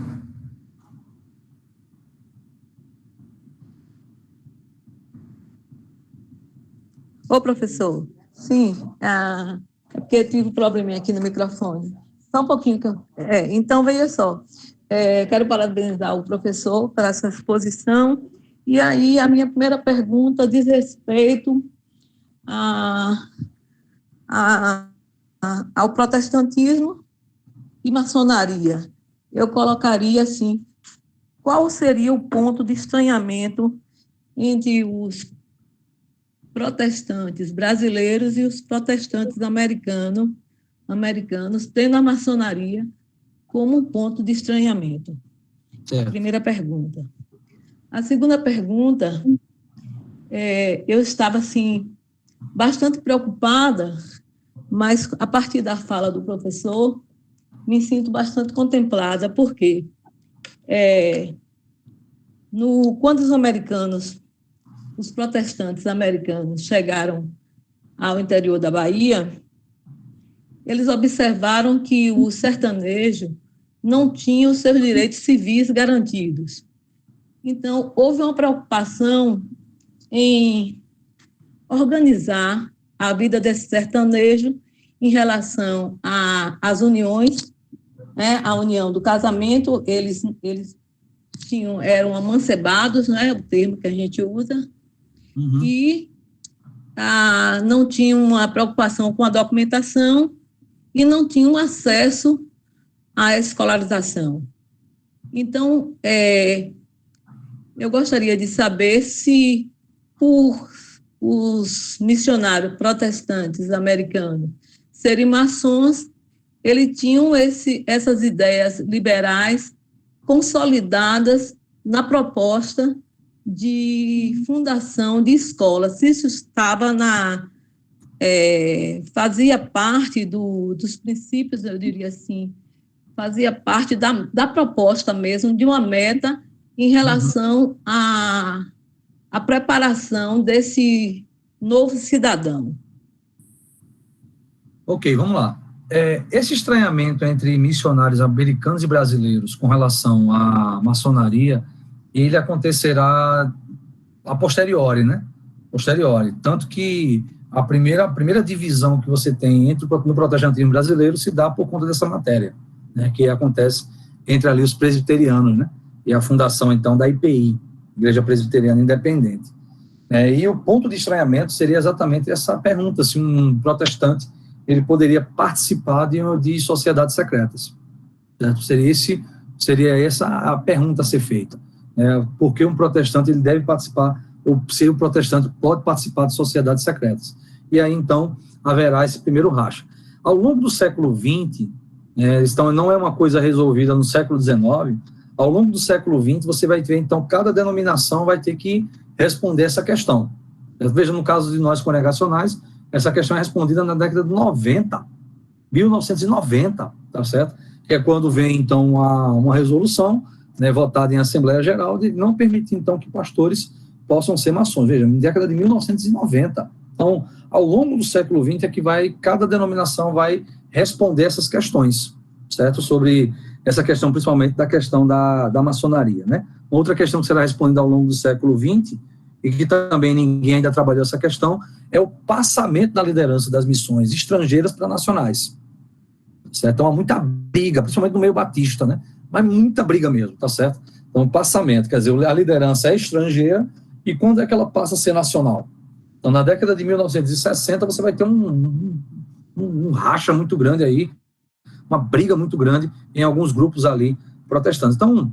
Ô, professor, sim, é porque eu tive um probleminha aqui no microfone. Só um pouquinho. Então, veja só, quero parabenizar o professor pela sua exposição, e aí a minha primeira pergunta diz respeito ao protestantismo e maçonaria. Eu colocaria assim, qual seria o ponto de estranhamento entre os protestantes brasileiros e os protestantes americanos, tendo a maçonaria como um ponto de estranhamento? Certo. Primeira pergunta. A segunda pergunta, eu estava, assim, bastante preocupada, mas a partir da fala do professor, me sinto bastante contemplada, porque quando os protestantes americanos chegaram ao interior da Bahia, eles observaram que o sertanejo não tinha os seus direitos civis garantidos. Então, houve uma preocupação em organizar a vida desse sertanejo em relação às uniões, né, a união do casamento, eles eram amancebados, né, o termo que a gente usa, e não tinham uma preocupação com a documentação e não tinham acesso à escolarização. Então, eu gostaria de saber se, por os missionários protestantes americanos serem maçons, eles tinham essas ideias liberais consolidadas na proposta de fundação de escolas, se isso estava fazia parte dos princípios, eu diria assim, fazia parte da proposta mesmo, de uma meta em relação à preparação desse novo cidadão. Ok, vamos lá. Esse estranhamento entre missionários americanos e brasileiros com relação à maçonaria, ele acontecerá a posteriori, né? Tanto que a primeira divisão que você tem no protestantismo brasileiro se dá por conta dessa matéria, né? Que acontece entre ali os presbiterianos, né? E a fundação, então, da IPI, Igreja Presbiteriana Independente. E o ponto de estranhamento seria exatamente essa pergunta, se um protestante ele poderia participar de sociedades secretas. Certo? Seria essa a pergunta a ser feita. Por que um protestante ele deve participar, ou se o protestante pode participar de sociedades secretas? e aí, então, haverá esse primeiro racha. Ao longo do século XX, então, não é uma coisa resolvida no século XIX, ao longo do século XX, você vai ver, então, cada denominação vai ter que responder essa questão. Veja, no caso de nós congregacionais, essa questão é respondida na década de 90, 1990, tá certo? Que é quando vem, então, uma resolução, né, votada em Assembleia Geral, de não permitir, então, que pastores possam ser maçons. Veja, na década de 1990. Então, ao longo do século XX é que cada denominação vai responder essas questões, certo? Sobre essa questão, principalmente da questão da maçonaria, né? Outra questão que será respondida ao longo do século XX, e que também ninguém ainda trabalhou essa questão, é o passamento da liderança das missões estrangeiras para nacionais. Certo? Então, há muita briga, principalmente no meio batista, né? Mas muita briga mesmo, tá certo? Então, passamento, quer dizer, a liderança é estrangeira, e quando é que ela passa a ser nacional? Então, na década de 1960, você vai ter um racha muito grande aí, uma briga muito grande em alguns grupos ali protestantes. Então,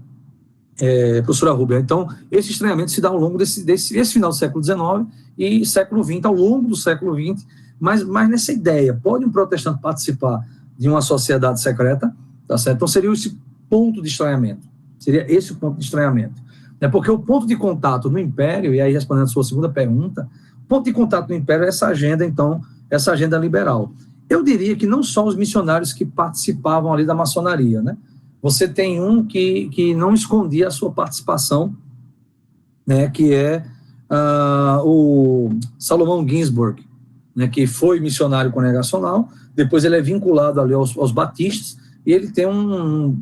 professora Rubia, então, esse estranhamento se dá ao longo desse final do século XIX e século XX, ao longo do século XX, mas nessa ideia, pode um protestante participar de uma sociedade secreta, tá certo? Então, seria esse ponto de estranhamento, porque o ponto de contato no Império, e aí respondendo a sua segunda pergunta, o ponto de contato no Império é essa agenda, então, essa agenda liberal. Eu diria que não só os missionários que participavam ali da maçonaria, né? Você tem um que não escondia a sua participação, né, que é o Salomão Ginsburg, né, que foi missionário congregacional, depois ele é vinculado ali aos batistas, e ele tem um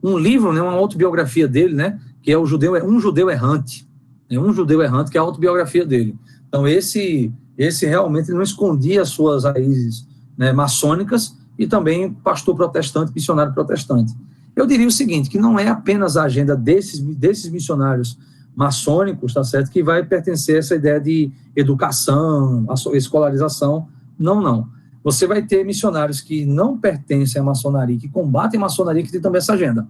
livro, né, uma autobiografia dele, né, que é Um Judeu Errante, né, Um Judeu Errante, que é a autobiografia dele. Então, esse realmente não escondia as suas raízes, né, maçônicas, e também pastor protestante, missionário protestante. Eu diria o seguinte, que não é apenas a agenda desses missionários maçônicos, tá certo, que vai pertencer a essa ideia de educação, a escolarização, não. Você vai ter missionários que não pertencem à maçonaria, que combatem a maçonaria, que tem também essa agenda,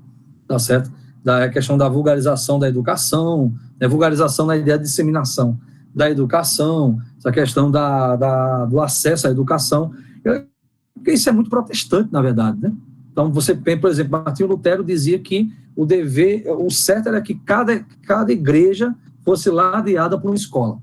tá certo? Da questão da vulgarização da educação, da vulgarização na ideia de disseminação da educação, essa questão do acesso à educação, porque isso é muito protestante, na verdade, né? Então, você tem, por exemplo, Martinho Lutero dizia que o certo era que cada igreja fosse ladeada por uma escola.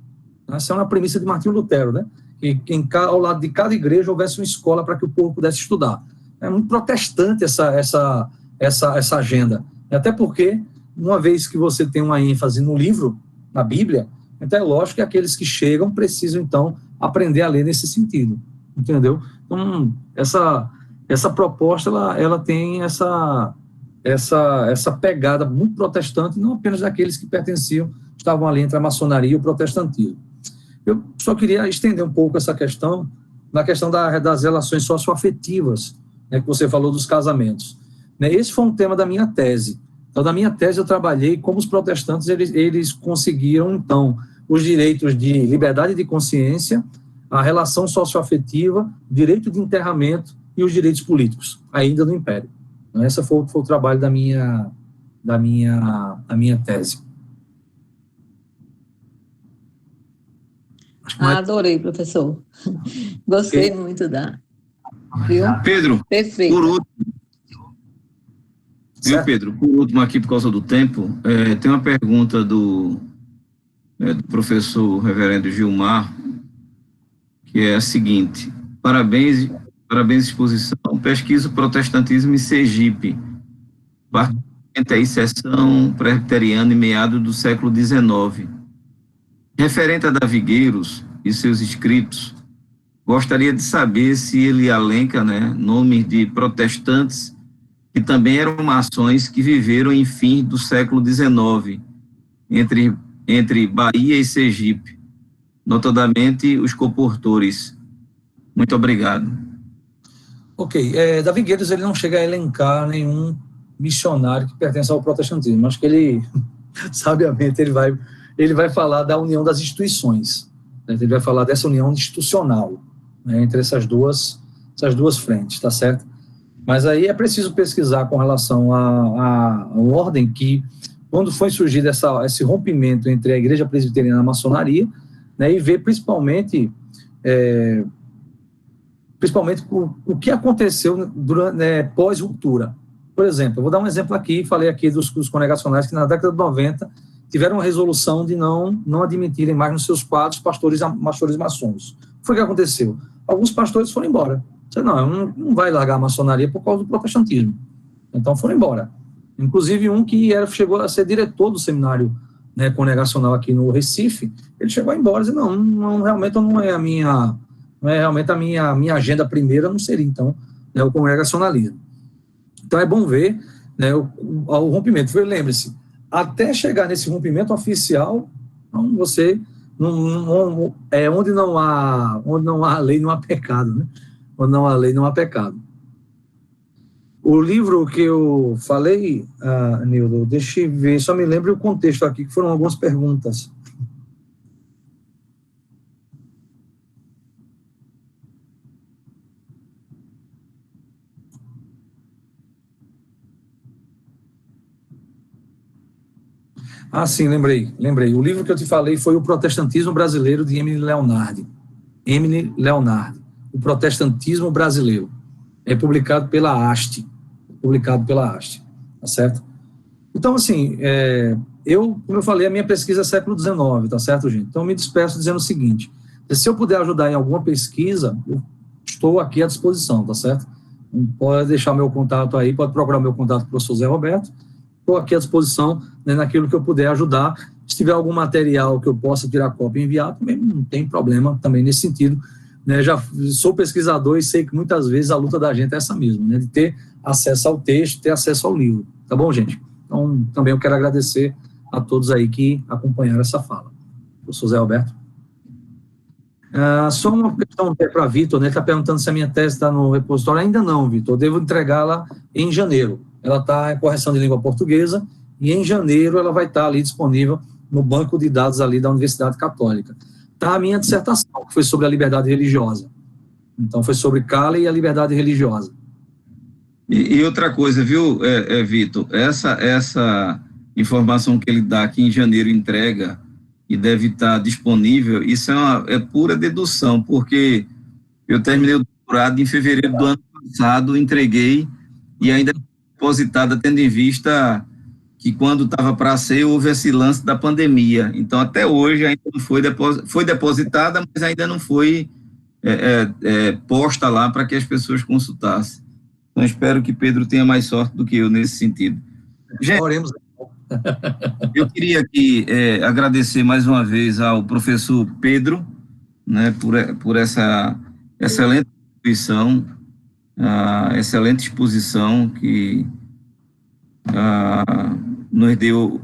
Essa é uma premissa de Martinho Lutero, né? Que ao lado de cada igreja houvesse uma escola para que o povo pudesse estudar. É muito protestante essa agenda. Até porque, uma vez que você tem uma ênfase no livro, na Bíblia, então é lógico que aqueles que chegam precisam, então, aprender a ler nesse sentido. Entendeu? Então, essa proposta, ela tem essa pegada muito protestante, não apenas daqueles que estavam ali entre a maçonaria e o protestantismo. Eu só queria estender um pouco essa questão, na questão das relações socioafetivas, né, que você falou dos casamentos. Né, esse foi um tema da minha tese. Então, na minha tese, eu trabalhei como os protestantes, eles conseguiram, então, os direitos de liberdade de consciência, a relação socioafetiva, direito de enterramento e os direitos políticos, ainda no Império. Então, esse foi o trabalho da minha tese. Adorei, professor. Gostei muito viu? Pedro, Perfeito. Por último, viu, Pedro? Por último, aqui, por causa do tempo, tem uma pergunta do professor reverendo Gilmar, que é a seguinte: parabéns, exposição, pesquisa o protestantismo em Sergipe, particularmente a exceção presbiteriana em meados do século XIX. Referente a Davigueiros e seus escritos, gostaria de saber se ele elenca, né, nomes de protestantes que também eram maçons que viveram em fim do século XIX, entre Bahia e Sergipe, notadamente os comportores. Muito obrigado. Ok, Davigueiros, ele não chega a elencar nenhum missionário que pertence ao protestantismo. Acho que ele, sabiamente, ele vai falar da união das instituições, né? Ele vai falar dessa união institucional, né, entre essas duas frentes, tá certo? Mas aí é preciso pesquisar com relação à ordem que, quando foi surgido esse rompimento entre a Igreja Presbiteriana e a maçonaria, né, e ver principalmente principalmente o que aconteceu durante, pós-ruptura. Por exemplo, eu vou dar um exemplo aqui, falei aqui dos congregacionais que na década de 90 tiveram uma resolução de não admitirem mais nos seus quadros pastores maçons. O que foi que aconteceu? Alguns pastores foram embora. Disseram, não vai largar a maçonaria por causa do protestantismo. Então foram embora. Inclusive um que chegou a ser diretor do seminário, né, congregacional aqui no Recife, ele chegou a embora e disse, realmente não é realmente a minha agenda primeira, não seria, então, né, o congregacionalismo. Então é bom ver, né, o rompimento. Lembre-se, até chegar nesse rompimento oficial, onde não há lei, não há pecado, né? Onde não há lei, não há pecado. O livro que eu falei, Nildo, deixa eu ver, só me lembre o contexto aqui, que foram algumas perguntas. Sim, lembrei. O livro que eu te falei foi O Protestantismo Brasileiro, de Emily Leonardi. O Protestantismo Brasileiro. É publicado pela Haste. Tá certo? Então, assim, como eu falei, a minha pesquisa é século XIX, tá certo, gente? Então, eu me despeço dizendo o seguinte, se eu puder ajudar em alguma pesquisa, eu estou aqui à disposição, tá certo? Pode deixar meu contato aí, pode procurar meu contato com o professor Zé Roberto, estou aqui à disposição, né, naquilo que eu puder ajudar. Se tiver algum material que eu possa tirar cópia e enviar, também não tem problema também nesse sentido. Né, já sou pesquisador e sei que muitas vezes a luta da gente é essa mesmo, né, de ter acesso ao texto, ter acesso ao livro. Tá bom, gente? Então, também eu quero agradecer a todos aí que acompanharam essa fala. Professor Zé Alberto. Só uma questão para Vitor, né? Ele está perguntando se a minha tese está no repositório. Ainda não, Vitor. Eu devo entregá-la em janeiro. Ela está em correção de língua portuguesa e em janeiro ela vai estar ali disponível no banco de dados ali da Universidade Católica. Está a minha dissertação, que foi sobre a liberdade religiosa. Então, foi sobre Calley e a liberdade religiosa. E outra coisa, viu, Vitor? Essa informação que ele dá aqui em janeiro entrega e deve estar disponível, isso é pura dedução, porque eu terminei o doutorado em fevereiro do ano passado, entreguei e ainda depositada, tendo em vista que quando estava para ser, houve esse lance da pandemia. Então, até hoje, ainda não foi depositada, mas ainda não foi posta lá para que as pessoas consultassem. Então, espero que Pedro tenha mais sorte do que eu nesse sentido. Gente, oremos. Eu queria aqui agradecer mais uma vez ao professor Pedro, né, por essa excelente exposição que nos deu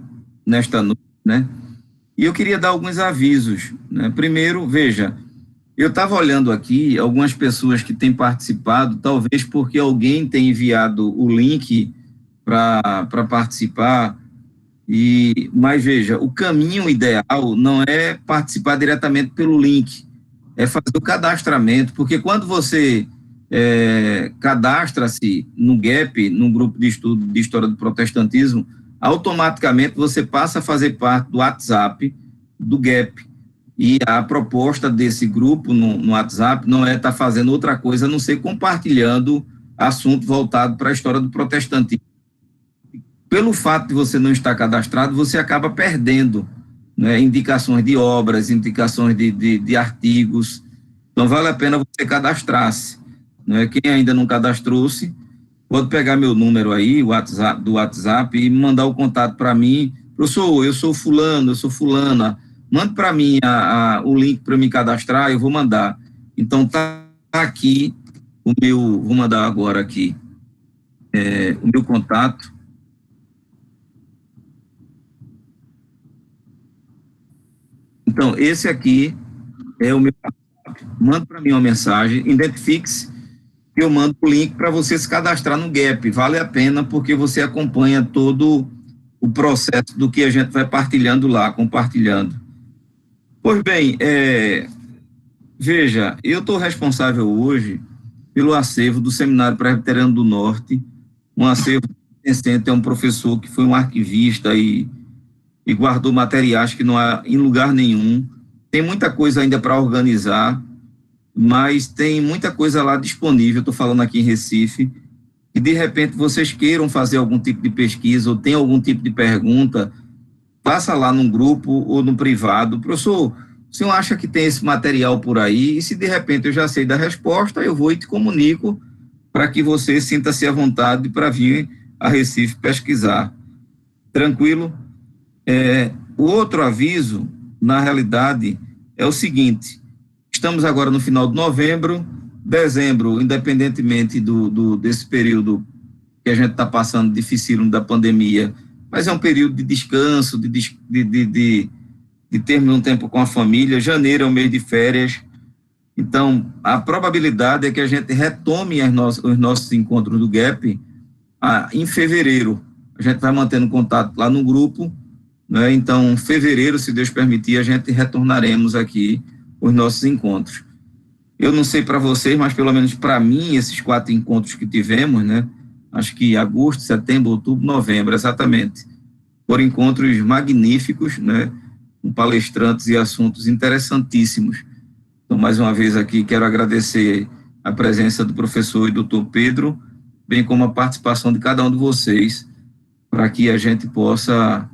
nesta noite, né? E eu queria dar alguns avisos, né? Primeiro, veja, eu estava olhando aqui algumas pessoas que têm participado, talvez porque alguém tenha enviado o link para participar, mas veja, o caminho ideal não é participar diretamente pelo link, é fazer o cadastramento, porque quando você cadastra-se no GAP, no grupo de estudo de História do Protestantismo, automaticamente você passa a fazer parte do WhatsApp do GAP. E a proposta desse grupo no WhatsApp não é estar fazendo outra coisa a não ser compartilhando assunto voltado para a história do protestantismo. Pelo fato de você não estar cadastrado, você acaba perdendo, né, indicações de obras, indicações de artigos. Então, vale a pena você cadastrar-se. Né? Quem ainda não cadastrou-se, pode pegar meu número aí, do WhatsApp, e mandar o contato para mim. Professor, eu sou fulano, eu sou fulana. Mande para mim o link para me cadastrar, eu vou mandar. Então, tá aqui vou mandar agora aqui o meu contato. Então, esse aqui é o meu WhatsApp. Manda para mim uma mensagem, identifique-se, que eu mando o link para você se cadastrar no GAP. Vale a pena, porque você acompanha todo o processo do que a gente vai partilhando lá, compartilhando. Pois bem, veja, eu estou responsável hoje pelo acervo do Seminário Presbiteriano do Norte, um acervo pertencente a um professor que foi um arquivista e guardou materiais que não há em lugar nenhum. Tem muita coisa ainda para organizar, mas tem muita coisa lá disponível, estou falando aqui em Recife, e de repente vocês queiram fazer algum tipo de pesquisa ou tem algum tipo de pergunta, passa lá num grupo ou no privado. Professor, o senhor acha que tem esse material por aí? E se de repente eu já sei da resposta, eu vou e te comunico para que você sinta-se à vontade para vir a Recife pesquisar. Tranquilo? O outro aviso, na realidade, é o seguinte: estamos agora no final de novembro, dezembro, independentemente desse período que a gente está passando dificílimo da pandemia, mas é um período de descanso, de termos um tempo com a família. Janeiro é um mês de férias, então a probabilidade é que a gente retome os nossos encontros do GAP em fevereiro. A gente vai mantendo contato lá no grupo, né? Então, em fevereiro, se Deus permitir, a gente retornaremos aqui os nossos encontros. Eu não sei para vocês, mas pelo menos para mim, esses 4 encontros que tivemos, né? Acho que agosto, setembro, outubro, novembro, exatamente, foram encontros magníficos, né? Com palestrantes e assuntos interessantíssimos. Então, mais uma vez aqui, quero agradecer a presença do professor e doutor Pedro, bem como a participação de cada um de vocês, para que a gente possa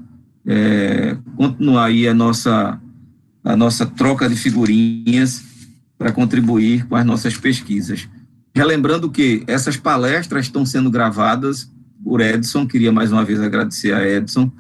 continuar aí a nossa troca de figurinhas para contribuir com as nossas pesquisas. Relembrando que essas palestras estão sendo gravadas por Edson, queria mais uma vez agradecer a Edson,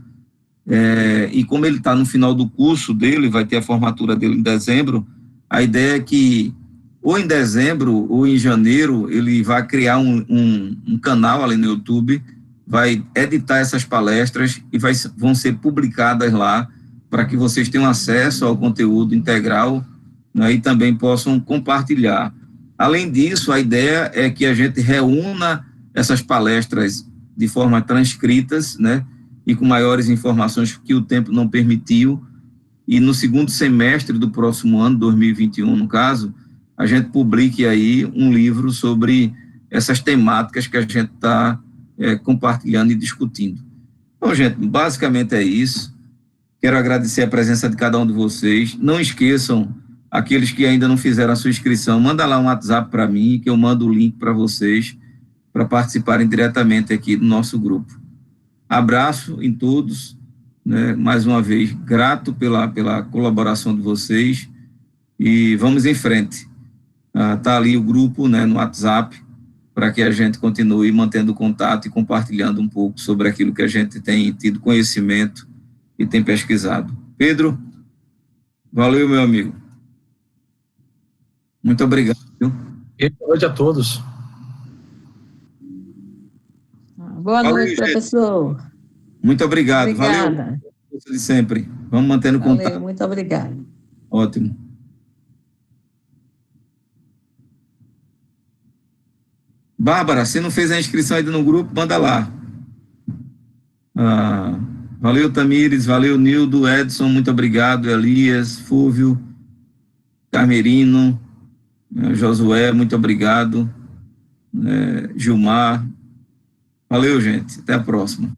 e como ele está no final do curso dele, vai ter a formatura dele em dezembro, a ideia é que ou em dezembro ou em janeiro ele vai criar um canal ali no YouTube, vai editar essas palestras e vão ser publicadas lá para que vocês tenham acesso ao conteúdo integral, né, e também possam compartilhar. Além disso, a ideia é que a gente reúna essas palestras de forma transcritas, né, e com maiores informações que o tempo não permitiu, e no segundo semestre do próximo ano, 2021, no caso, a gente publique aí um livro sobre essas temáticas que a gente está compartilhando e discutindo. Então, gente, basicamente é isso. Quero agradecer a presença de cada um de vocês. Não esqueçam, aqueles que ainda não fizeram a sua inscrição, manda lá um WhatsApp para mim, que eu mando o link para vocês, para participarem diretamente aqui do nosso grupo. Abraço em todos, né? Mais uma vez, grato pela colaboração de vocês, e vamos em frente. Tá ali o grupo, né, no WhatsApp, para que a gente continue mantendo contato e compartilhando um pouco sobre aquilo que a gente tem tido conhecimento e tem pesquisado. Pedro, valeu, meu amigo. Muito obrigado. Boa noite a todos. Boa noite, professor. Muito obrigado. Obrigada. Valeu. De sempre. Vamos mantendo contato. Muito obrigada. Ótimo. Bárbara, se não fez a inscrição ainda no grupo, manda lá. Valeu, Tamires, valeu, Nildo, Edson, muito obrigado, Elias, Fúvio, Carmerino, Josué, muito obrigado, Gilmar. Valeu, gente. Até a próxima.